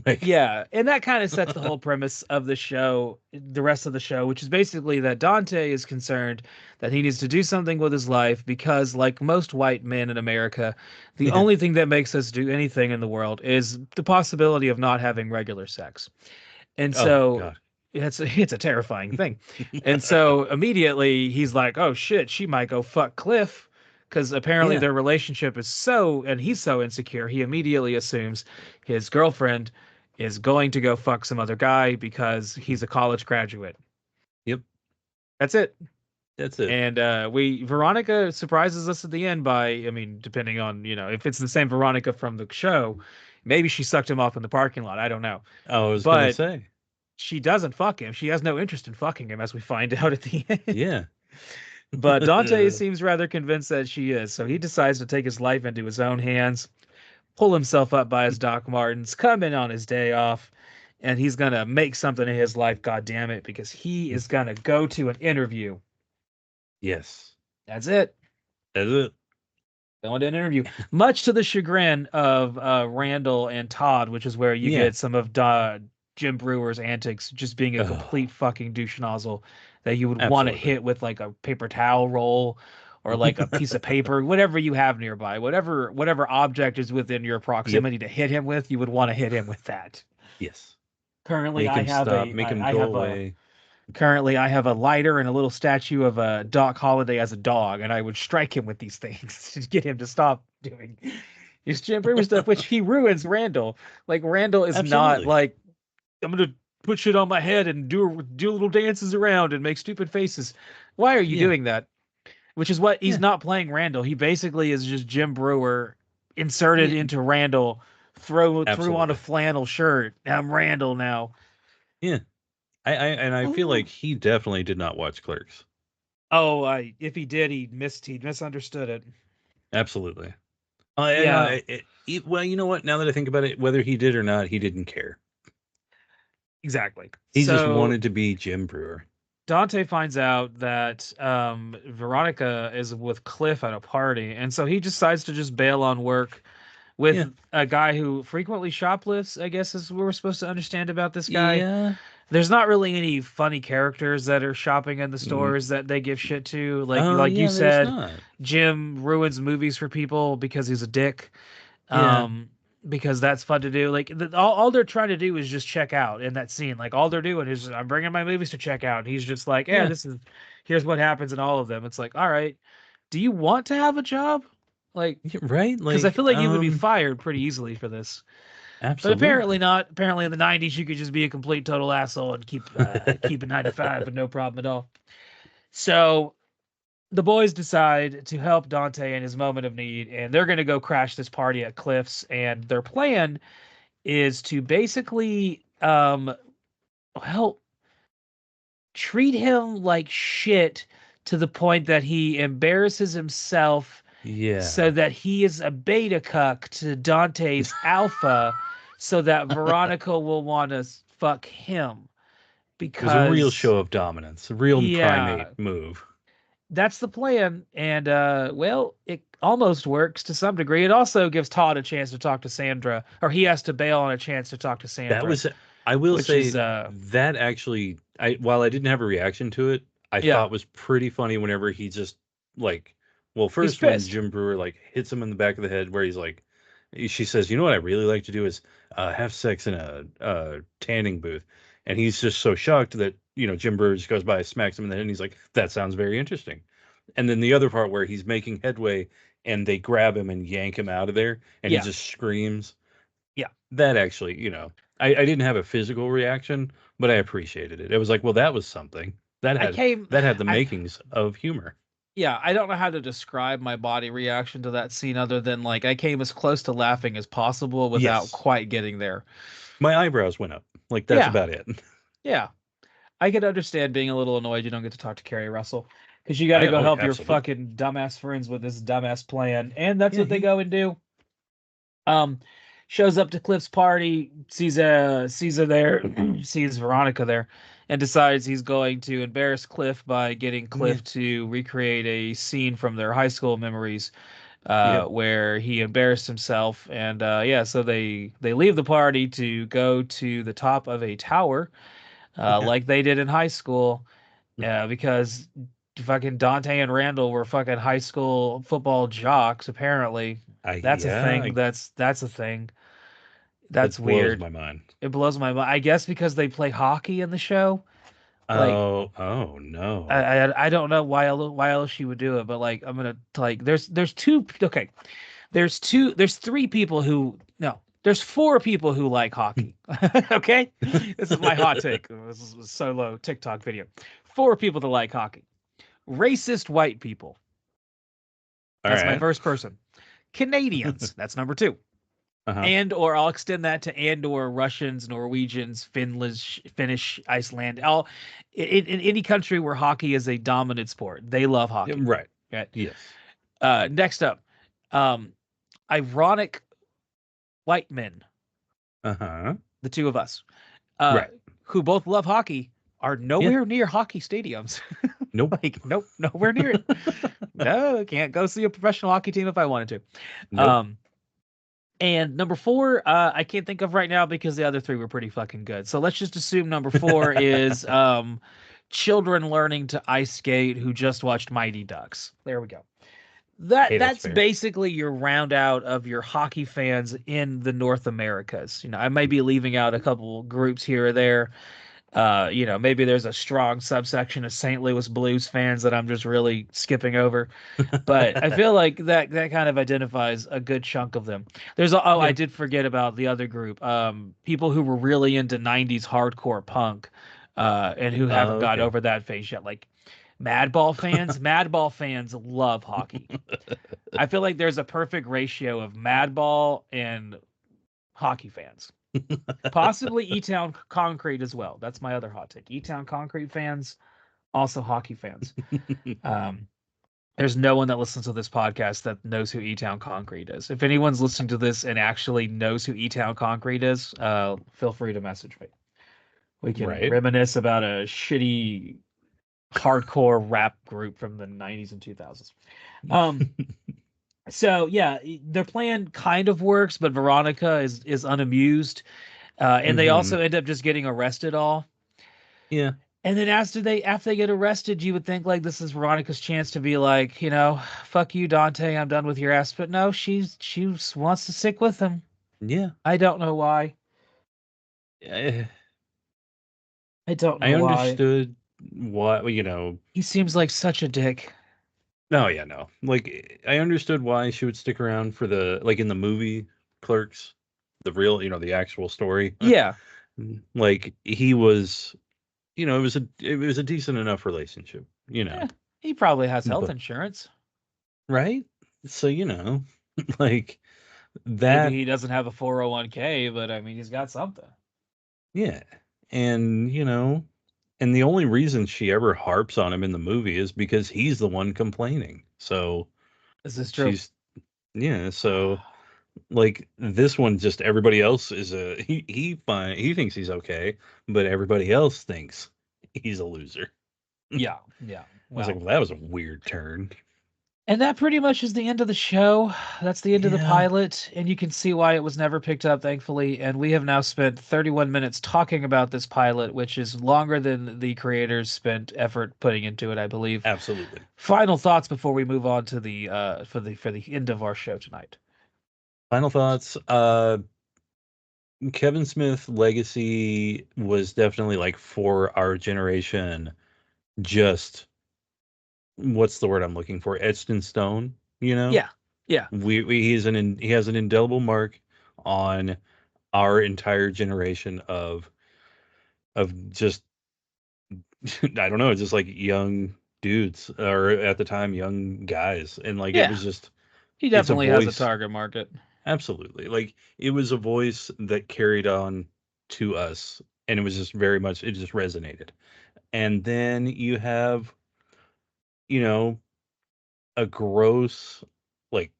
Like, yeah, and that kind of sets the whole premise of the show, the rest of the show, which is basically that Dante is concerned that he needs to do something with his life because, like most white men in America, the yeah. only thing that makes us do anything in the world is the possibility of not having regular sex. And Oh so God. it's a terrifying thing. And so immediately he's like, "Oh shit, she might go fuck Cliff." Because apparently Yeah. their relationship is so, and he's so insecure, he immediately assumes his girlfriend is going to go fuck some other guy because he's a college graduate. Yep. That's it. That's it. And Veronica surprises us at the end by, I mean, depending on, if it's the same Veronica from the show, maybe she sucked him off in the parking lot. I don't know. I was gonna But say. she doesn't fuck him. She has no interest in fucking him, as we find out at the end. Yeah. But Dante seems rather convinced that she is, so he decides to take his life into his own hands, pull himself up by his Doc Martens, come in on his day off, and he's gonna make something of his life, god damn it, because he is gonna go to an interview. Yes. That's it. That's it. Going to an interview. Much to the chagrin of Randall and Todd, which is where you Yeah. get some of Jim Brewer's antics, just being a Oh, complete fucking douche nozzle that you would want to absolutely. hit with like a paper towel roll or like a piece of paper, whatever you have nearby, whatever object is within your Yep. proximity to hit him with, you would want to hit him with that. Yes. Currently, Make I him have stop. a Make him I go have a away. currently I have a lighter and a little statue of a Doc Holliday as a dog, and I would strike him with these things to get him to stop doing his Jim Brewer stuff, which he ruins Randall. Like Randall is not Absolutely. like, "I'm gonna put shit on my head and do little dances around and make stupid faces." Why are you Yeah. doing that? which is what he's Yeah. not playing Randall. He basically is just Jim Brewer inserted Yeah. into Randall, threw on a Absolutely. flannel shirt. I'm Randall now. Yeah. I feel like he definitely did not watch Clerks. Oh, if he did, he misunderstood it. Absolutely. Yeah, Well, you know what? Now that I think about it, whether he did or not, he didn't care. exactly. He just So wanted to be Jim Brewer. Dante finds out that Veronica is with Cliff at a party, and so he decides to just bail on work Yeah. with a guy who frequently shoplifts, I guess is what we're supposed to understand about this guy. Yeah. There's not really any funny characters that are shopping in the Mm, stores that they give shit to. oh, Like you yeah, there's said, not. Jim ruins movies for people because he's a dick. Yeah. Um, because that's fun to do. All they're trying to do is just check out in that scene. Like all they're doing is I'm bringing my movies to check out. And he's just like, yeah, Yeah. here's what happens in all of them. It's like, all right, do you want to have a job? Like, Yeah, right? because I Like, feel like you would be fired pretty easily for this. But apparently absolutely. not. Apparently in the '90s you could just be a complete total asshole and keep a 9 to 5 with no problem at all. So the boys decide to help Dante in his moment of need, and they're going to go crash this party at Cliff's. And their plan is to basically, well, treat him like shit to the point that he embarrasses himself so Yeah. that he is a beta cuck to Dante's alpha so that Veronica will want to fuck him It was a real because show of dominance, a real yeah, primate move. that's the plan. And well, it almost works to some degree. It also gives Todd a chance to talk to Sandra, or he has to bail on a chance to talk to That Sandra, was, I will which is say, that actually, while I didn't have a reaction to it, I yeah, thought was pretty funny whenever he just like, well, he's first when pissed. Jim Brewer like hits him in the back of the head, where he's like, she says, you know what I really like to do is have sex in a tanning booth, and he's just so shocked that Jim Brewer just goes by, smacks him in the head, and he's like, that sounds very interesting. And then the other part where he's making headway and they grab him and yank him out of there, and he Yeah, just screams. yeah. That actually, I didn't have a physical reaction, but I appreciated it. It was like, well, that was something. That I had came, that had the I makings of humor. yeah, I don't know how to describe my body reaction to that scene other than like I came as close to laughing as possible without Yes. quite getting there. My eyebrows went up. Like that's Yeah, about it. yeah. I could understand being a little annoyed you don't get to talk to Carrie Russell because you got to go help your Absolutely. fucking dumbass friends with this dumbass plan, and that's Yeah, what they go and do. Um, shows up to Cliff's party, sees her there, sees Veronica there, and decides he's going to embarrass Cliff by getting yeah, Cliff to recreate a scene from their high school memories, yep. where he embarrassed himself. And yeah, so they leave the party to go to the top of a tower, Yeah. like they did in high school, because fucking Dante and Randall were fucking high school football jocks, apparently. I That's a yeah, thing. I, That's a thing. That's that blows weird. my mind. It blows my mind. I guess because they play hockey in the show. Like Oh no. I don't know why else she would do it, but like I'm gonna like there's two okay. There's three people who no, there's four people who like hockey. Okay? This is my hot take. This is a solo TikTok video. Four people that like hockey. Racist white people. All That's my right. first person. Canadians. That's number two. Uh-huh. And or I'll extend that to and or Russians, Norwegians, Finnish, Iceland, all in any country where hockey is a dominant sport. They love Yeah, hockey. right. Okay. Yes. Next up, um, ironic white men, Uh-huh. the two of us, uh, Right. who both love hockey, are Yeah. nowhere near hockey stadiums. Nope. Like, nope, nowhere near it. No, I can't go see a professional hockey team if I wanted to. Nope. And number four, I can't think of right now because the other three were pretty fucking good. So let's just assume number four is children learning to ice skate who just watched Mighty Ducks. There we go. Hey, that's That's fair. basically your round out of your hockey fans in the North Americas. I may be leaving out a couple groups here or there. Maybe there's a strong subsection of St. Louis Blues fans that I'm just really skipping over. But I feel like that kind of identifies a good chunk of them. I Yeah. did forget about the other group. People who were really into '90s hardcore punk, and who haven't got Okay. over that phase yet. Like Madball fans love hockey. I feel like there's a perfect ratio of Madball and hockey fans. Possibly E-Town Concrete as well. That's my other hot take. E-Town Concrete fans, also hockey fans. There's no one that listens to this podcast that knows who E-Town Concrete is. If anyone's listening to this and actually knows who E-Town Concrete is, feel free to message me. We can reminisce about a shitty hardcore rap group from the 90s and 2000s. So yeah, their plan kind of works, but Veronica is unamused. And they also end up just getting arrested all. Yeah. And then after they get arrested, you would think like this is Veronica's chance to be like, fuck you, Dante, I'm done with your ass. But no, she wants to stick with him. Yeah. I don't know why. I don't know why. I understood why, He seems like such a dick. No, yeah, no. Like, I understood why she would stick around for in the movie Clerks, the real, the actual story. Yeah. Like, he was, it was a decent enough relationship, Yeah, he probably has health insurance. Right? So, like that. Maybe he doesn't have a 401k, but I mean, he's got something. Yeah. And, and the only reason she ever harps on him in the movie is because he's the one complaining. So is this true? So like this one, just everybody else is he thinks he's okay, but everybody else thinks he's a loser. Yeah. I was like, well, that was a weird turn. And that pretty much is the end of the show. That's the end of the pilot, and you can see why it was never picked up, thankfully. And we have now spent 31 minutes talking about this pilot, which is longer than the creators spent effort putting into it, I believe. Absolutely. Final thoughts before we move on to the for the end of our show tonight. Final thoughts. Kevin Smith legacy was definitely like for our generation, just what's the word I'm looking for? Etched in stone, Yeah. He has an indelible mark on our entire generation of just I don't know, just like young dudes, or at the time young guys, and like it was just he definitely has a target market. Absolutely, like it was a voice that carried on to us, and it was just very much, it just resonated. And then you have a gross, like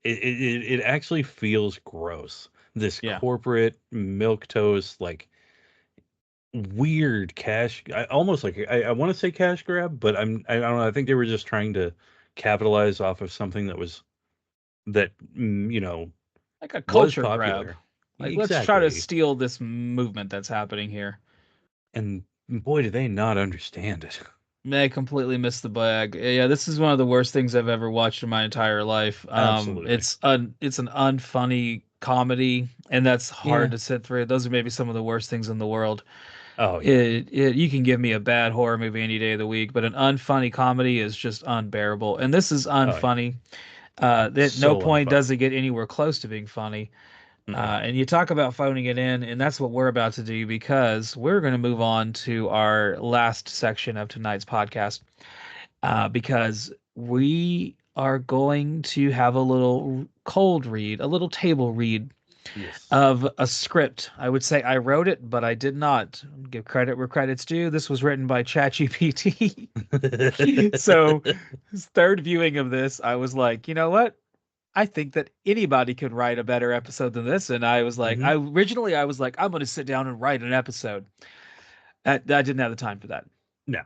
it actually feels gross, this corporate milquetoast, like weird cash, almost like I want to say cash grab, but I don't know, I think they were just trying to capitalize off of something that was like a culture was popular. grab. Like, let's try to steal this movement that's happening here. And boy, do they not understand it. They completely missed the bag. Yeah, this is one of the worst things I've ever watched in my entire life. Absolutely. It's an unfunny comedy, and that's hard to sit through. Those are maybe some of the worst things in the world. Oh, yeah. You can give me a bad horror movie any day of the week, but an unfunny comedy is just unbearable. And this is unfunny. At no point does it get anywhere close to being funny. And you talk about phoning it in, and that's what we're about to do, because we're going to move on to our last section of tonight's podcast, because we are going to have a little cold read, a little table read of a script. I would say I wrote it, but I did not. Give credit where credit's due. This was written by ChatGPT. So, third viewing of this, I was like, you know what? I think that anybody could write a better episode than this. And I was like, originally I was like, I'm going to sit down and write an episode. I didn't have the time for that. No.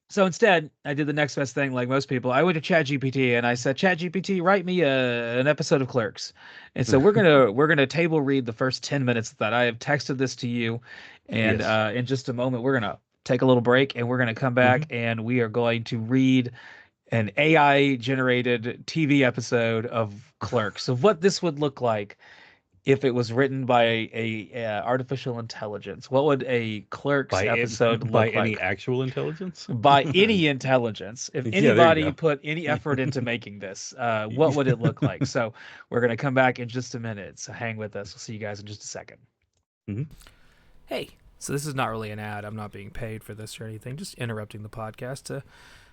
So instead, I did the next best thing, like most people. I went to ChatGPT and I said, ChatGPT, write me an episode of Clerks. And so we're gonna table read the first 10 minutes of that. I have texted this to you, and in just a moment we're gonna take a little break, and we're gonna come back and we are going to read an AI generated TV episode of Clerks, of what this would look like if it was written by a artificial intelligence. What would a Clerks episode look like? By any actual intelligence? By any intelligence. If anybody put any effort into making this, what would it look like? So we're going to come back in just a minute. So hang with us. We'll see you guys in just a second. Hey, so this is not really an ad. I'm not being paid for this or anything. Just interrupting the podcast to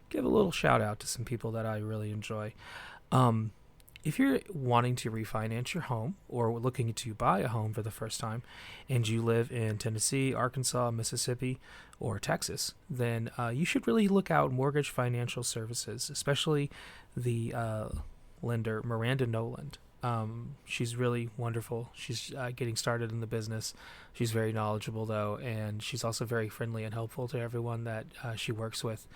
give a little shout out to some people that I really enjoy. Um, if you're wanting to refinance your home or looking to buy a home for the first time and you live in Tennessee, Arkansas, Mississippi, or Texas, then you should really look out Mortgage Financial Services, especially the lender, Miranda Noland. She's really wonderful. She's getting started in the business. She's very knowledgeable, though, and she's also very friendly and helpful to everyone that she works with.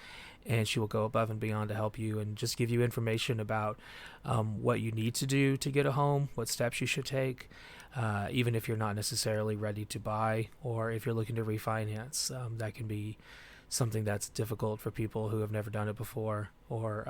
And she will go above and beyond to help you and just give you information about what you need to do to get a home, what steps you should take, even if you're not necessarily ready to buy or if you're looking to refinance. That can be something that's difficult for people who have never done it before or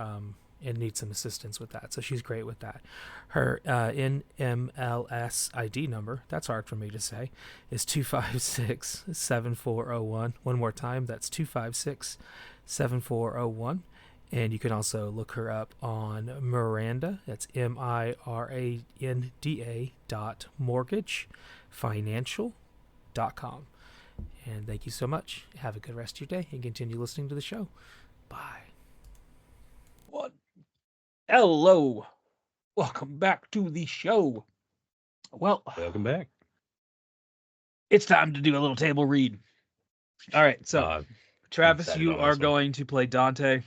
and need some assistance with that. So she's great with that. Her NMLS ID number, that's hard for me to say, is 256-7401. One more time, that's 256-7401. And you can also look her up on Miranda, that's MIRANDA.mortgagefinancial.com. And thank you so much. Have a good rest of your day and continue listening to the show. Bye. What? Hello. Welcome back to the show. Well, Welcome back. it's time to do a little table read. All right, so I'm Travis, excited you on are this one. going to play Dante.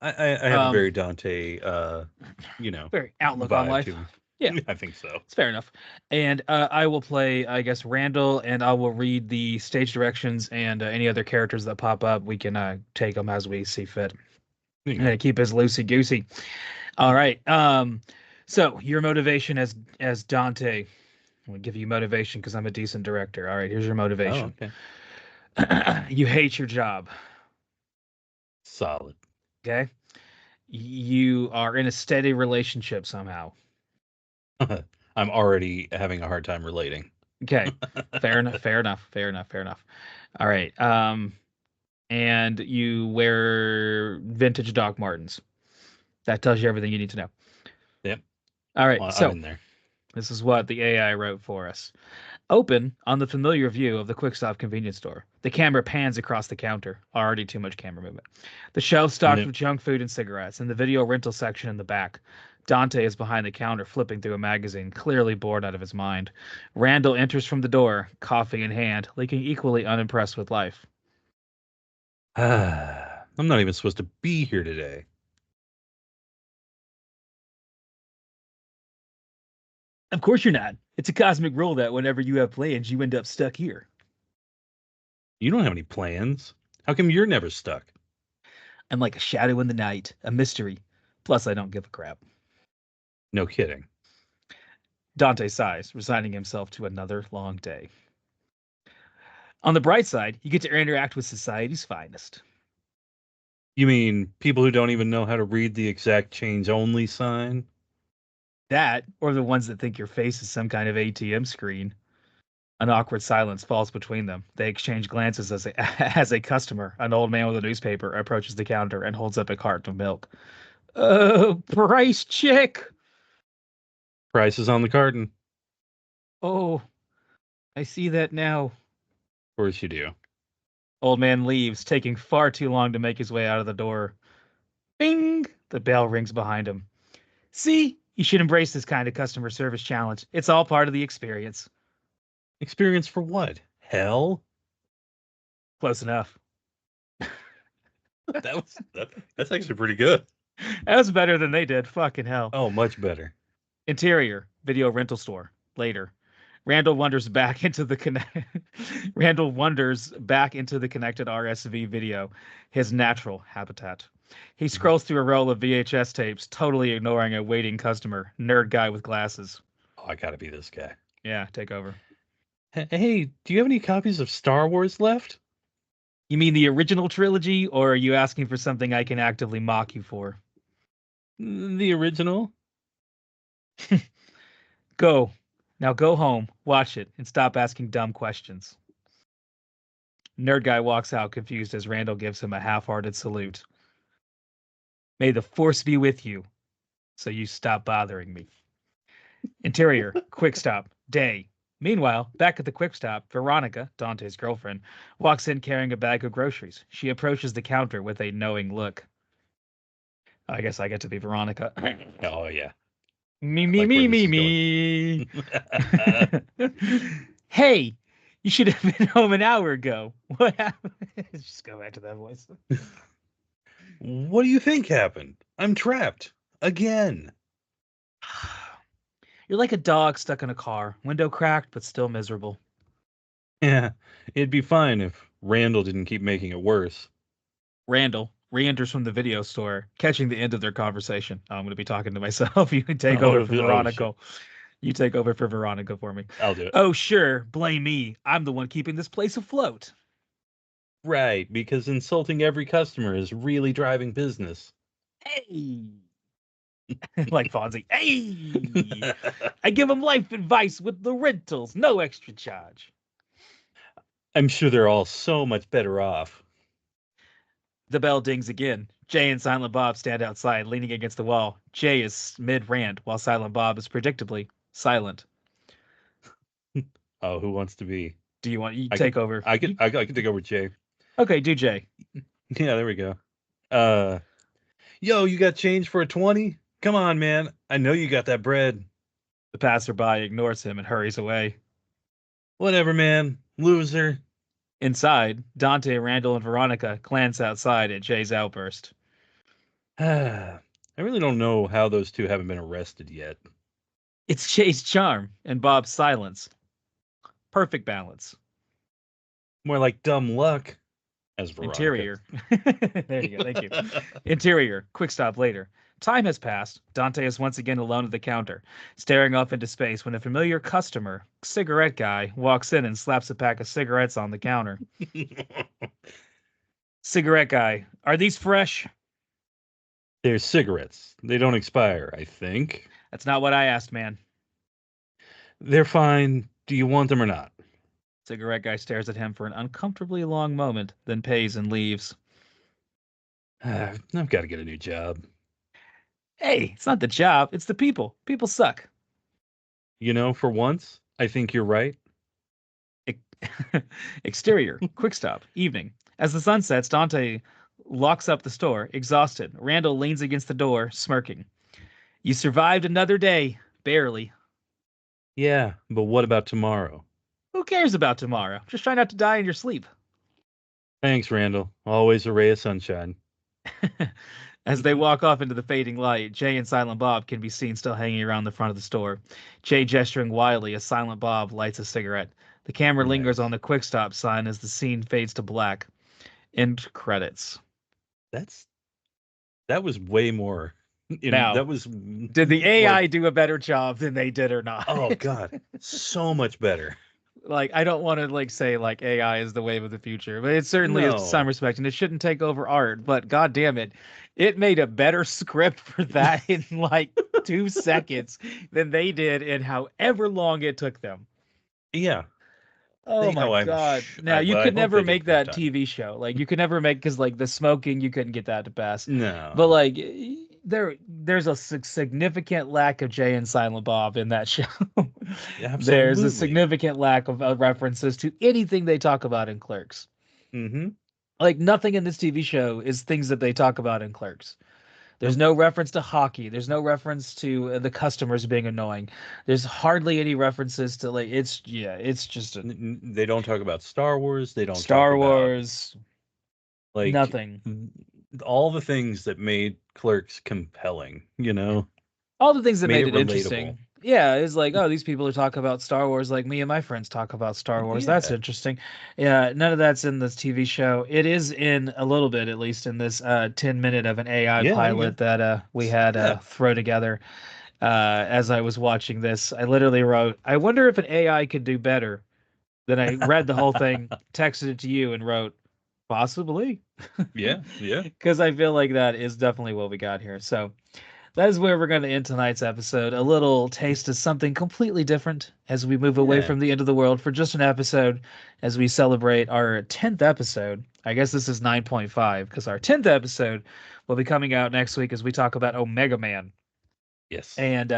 I have a very Dante, Very outlook on vibe life. to me. Yeah. I think so. It's fair enough. And I will play, I guess, Randall, and I will read the stage directions and any other characters that pop up. We can take them as we see fit. There you I'm go. gonna keep us loosey goosey. All right. So your motivation as Dante. I'm gonna give you motivation because I'm a decent director. All right, here's your Oh, motivation. okay. You hate your job. Solid. Okay. You are in a steady relationship somehow. I'm already having a hard time relating. Okay. Fair enough. Fair enough. Fair enough. Fair enough. All right. And you wear vintage Doc Martens. That tells you everything you need to know. Yep. All right. Well, So I'm in there. this is what the AI wrote for us. Open on the familiar view of the quick stop convenience store. The camera pans across the counter. Already too much camera movement. The shelf stocked Yep. with junk food and cigarettes, and the video rental section in the back. Dante is behind the counter, flipping through a magazine, clearly bored out of his mind. Randall enters from the door, coffee in hand, looking equally unimpressed with life. I'm not even supposed to be here today. Of course you're not. It's a cosmic rule that whenever you have plans, you end up stuck here. You don't have any plans. How come you're never stuck? I'm like a shadow in the night, a mystery. Plus, I don't give a crap. No kidding. Dante sighs, resigning himself to another long day. On the bright side, you get to interact with society's finest. You mean people who don't even know how to read the exact change only sign? That, or the ones that think your face is some kind of ATM screen. An awkward silence falls between them. They exchange glances as as a customer, an old man with a newspaper, approaches the counter and holds up a carton of milk. Price check. Price is on the carton. Oh, I see that now. Of course you do. Old man leaves, taking far too long to make his way out of the door. Bing! The bell rings behind him. See, you should embrace this kind of customer service challenge. It's all part of the experience. Experience for what? Hell? Close enough. That's actually pretty good. That was better than they did. Fucking hell. Oh, much better. Interior, video rental store. Later. Randall wanders back into the Randall wanders back into the connected RSV video, his natural habitat. He scrolls through a roll of VHS tapes, totally ignoring a waiting customer, nerd guy with glasses. Oh, I gotta be this guy. Yeah, take over. Hey, do you have any copies of Star Wars left? You mean the original trilogy, or are you asking for something I can actively mock you for? The original? Go. Now go home, watch it, and stop asking dumb questions. Nerd guy walks out confused as Randall gives him a half-hearted salute. May the force be with you, so you stop bothering me. Interior, quick stop, day. Meanwhile, back at the quick stop, Veronica, Dante's girlfriend, walks in carrying a bag of groceries. She approaches the counter with a knowing look. I guess I get to be Veronica. Oh yeah. Me, I me, like where me, this me, is me. Hey, you should have been home an hour ago. What happened? Just go back to that voice. What do you think happened? I'm trapped again. You're like a dog stuck in a car, window cracked but still miserable. Yeah, it'd be fine if Randall didn't keep making it worse. Randall re-enters from the video store, catching the end of their conversation. I'm going to be talking to myself. You can take over Oh, for oh shit. Veronica. You take over for Veronica for me. I'll do it. Oh, sure. Blame me. I'm the one keeping this place afloat. Right, because insulting every customer is really driving business. Hey. Like Fonzie. Hey. I give them life advice with the rentals. No extra charge. I'm sure they're all so much better off. The bell dings again. Jay and Silent Bob stand outside, leaning against the wall. Jay is mid-rant, while Silent Bob is predictably silent. Oh, who wants to be? Do you want you I take can, over? I can, I can take over Jay. Okay, do Jay. Yeah, there we go. Yo, you got change for a 20? Come on, man. I know you got that bread. The passerby ignores him and hurries away. Whatever, man. Loser. Inside, Dante, Randall, and Veronica glance outside at Jay's outburst. I really don't know how those two haven't been arrested yet. It's Jay's charm and Bob's silence. Perfect balance. More like dumb luck. As Veronica. Interior. There you go. Thank you. Interior. Quick stop later. Time has passed. Dante is once again alone at the counter, staring off into space when a familiar customer, cigarette guy, walks in and slaps a pack of cigarettes on the counter. Cigarette guy. Are these fresh? They're cigarettes. They don't expire, I think. That's not what I asked, man. They're fine. Do you want them or not? Cigarette guy stares at him for an uncomfortably long moment, then pays and leaves. I've got to get a new job. Hey, it's not the job, it's the people. People suck. You know, for once, I think you're right. Exterior, quick stop, evening. As the sun sets, Dante locks up the store, exhausted. Randall leans against the door, smirking. You survived another day, barely. Yeah, but what about tomorrow? Who cares about tomorrow? Just try not to die in your sleep. Thanks, Randall. Always a ray of sunshine. As they walk off into the fading light, Jay and Silent Bob can be seen still hanging around the front of the store. Jay gesturing wildly as Silent Bob lights a cigarette. The camera lingers Nice. on the quick stop sign as the scene fades to black. End credits. That was way more. Now, that was. Did the AI do a better job than they did or not? Oh God, so much better. Like, I don't want to like say like AI is the wave of the future, but it certainly is to some No. respect, and it shouldn't take over art. But god damn it, it made a better script for that in like 2 seconds than they did in however long it took them. Yeah. Oh my I'm god! sh- Now I- you but I could hope never they make take their that time. TV show. Like you could never make because like the smoking, you couldn't get that to pass. No. But like there's a significant lack of Jay and Silent Bob in that show. There's Absolutely. a significant lack of references to anything they talk about in Clerks. Mm-hmm. Like nothing in this TV show is things that they talk about in Clerks. There's no reference to hockey. There's no reference to the customers being annoying. There's hardly any references to like it's just a They don't talk about Star Wars. They don't Star talk about Wars. like Nothing. all the things that made Clerks compelling. You know, All the things that made made it it interesting. relatable. Yeah, it's like, oh, these people are talking about Star Wars like me and my friends talk about Star Wars. That's Yeah. interesting. Yeah, none of that's in this TV show. It is in a little bit, at least in this 10-minute of an AI Yeah, pilot that we had Yeah. throw together as I was watching this. I literally wrote, I wonder if an AI could do better. Then I read the whole thing, texted it to you, and wrote, possibly. Yeah. Because I feel like that is definitely what we got here. So that is where we're going to end tonight's episode. A little taste of something completely different as we move away Yeah. from the end of the world for just an episode as we celebrate our 10th episode. I guess this is 9.5 because our 10th episode will be coming out next week as we talk about Omega Man. Yes. And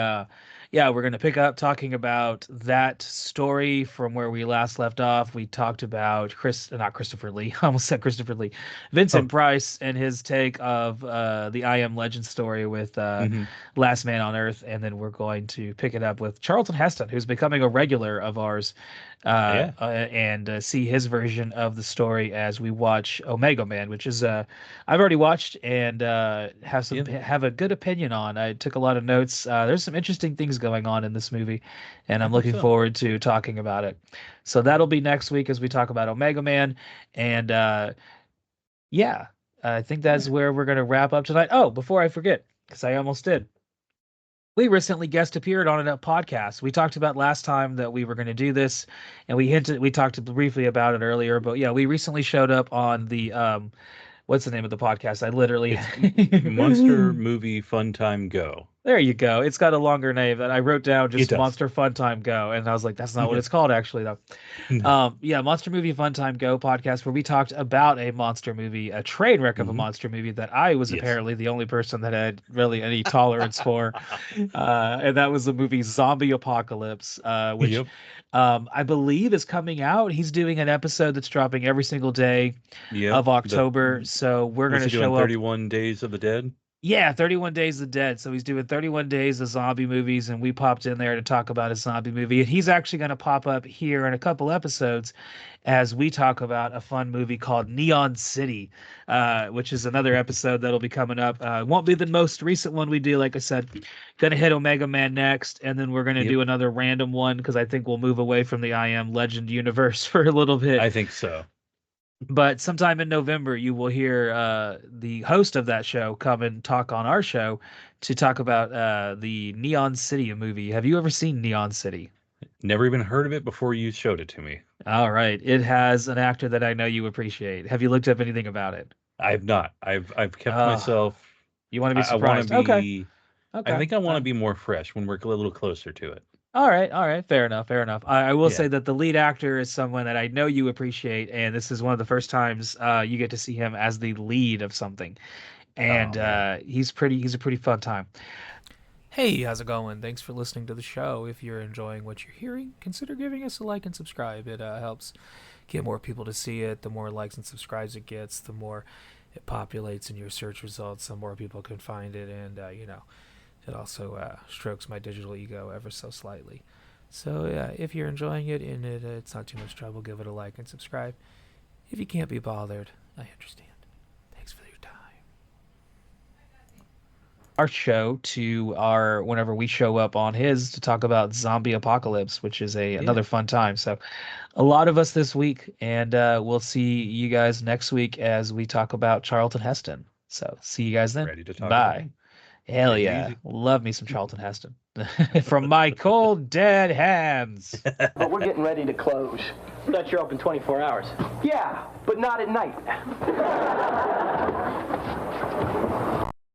yeah, we're going to pick up talking about that story from where we last left off. We talked about not Christopher Lee, I almost said Christopher Lee, Oh, Vincent Price and his take of the I Am Legend story with hmm Last Man on Earth, and then we're going to pick it up with Charlton Heston, who's becoming a regular of ours, yeah, and see his version of the story as we watch Omega Man, which is I've already watched and yeah. have a good opinion on. I took a lot of notes. There's some interesting things going on in this movie, and I I'm think looking so. forward to talking about it. So that'll be next week as we talk about Omega Man, and yeah, I think that's Yeah. where we're gonna wrap up tonight. Oh, before I forget, because I almost did. We recently guest appeared on a podcast. We talked about last time that we were going to do this, and we talked briefly about it earlier. But yeah, we recently showed up on the what's the name of the podcast? I literally It's Monster Movie Fun Time Go. There you go. It's got a longer name that I wrote down It just does. Monster Fun Time Go, and I was like, that's not what Yeah. it's called actually though. No. Yeah, Monster Movie Fun Time Go podcast where we talked about a monster movie, a train wreck of a hmm monster movie that I was Yes. apparently the only person that had really any tolerance for. And that was the movie Zombie Apocalypse, which Yep. I believe is coming out. He's doing an episode that's dropping every single day Yep. of October. So we're Was gonna he doing show up. 31 Days of the Dead? Yeah, 31 Days of the Dead. So he's doing 31 days of zombie movies, and we popped in there to talk about a zombie movie. And he's actually going to pop up here in a couple episodes as we talk about a fun movie called Neon City, which is another episode that'll be coming up. Won't be the most recent one we do, like I said. Going to hit Omega Man next, and then we're going to Yep. do another random one because I think we'll move away from the I Am Legend universe for a little bit. I think so. But sometime in November, you will hear the host of that show come and talk on our show to talk about the Neon City movie. Have you ever seen Neon City? Never even heard of it before you showed it to me. All right. It has an actor that I know you appreciate. Have you looked up anything about it? I've not. I've kept Uh, myself. you want to be I want to surprised? Okay. be. I Okay. think I want to be more fresh when we're a little closer to it. All right, all right, fair enough, fair enough. I will say Yeah. that the lead actor is someone that I know you appreciate, and this is one of the first times you get to see him as the lead of something, and Oh man. he's a pretty fun time. Hey, how's it going? Thanks for listening to the show. If you're enjoying what you're hearing, consider giving us a like and subscribe. It helps get more people to see it. The more likes and subscribes it gets, the more it populates in your search results, the more people can find it, and it also strokes my digital ego ever so slightly. So if you're enjoying it and it's not too much trouble, give it a like and subscribe. If you can't be bothered, I understand. Thanks for your time. Our show to our whenever we show up on his to talk about Zombie Apocalypse, which is Yeah. another fun time. So a lot of us this week, and we'll see you guys next week as we talk about Charlton Heston. So see you guys then. Ready to talk Bye. about it? Hell Take it yeah. easy. Love me some Charlton Heston. From my cold dead hands. But we're getting ready to close. Thought you're open 24 hours. Yeah, but not at night.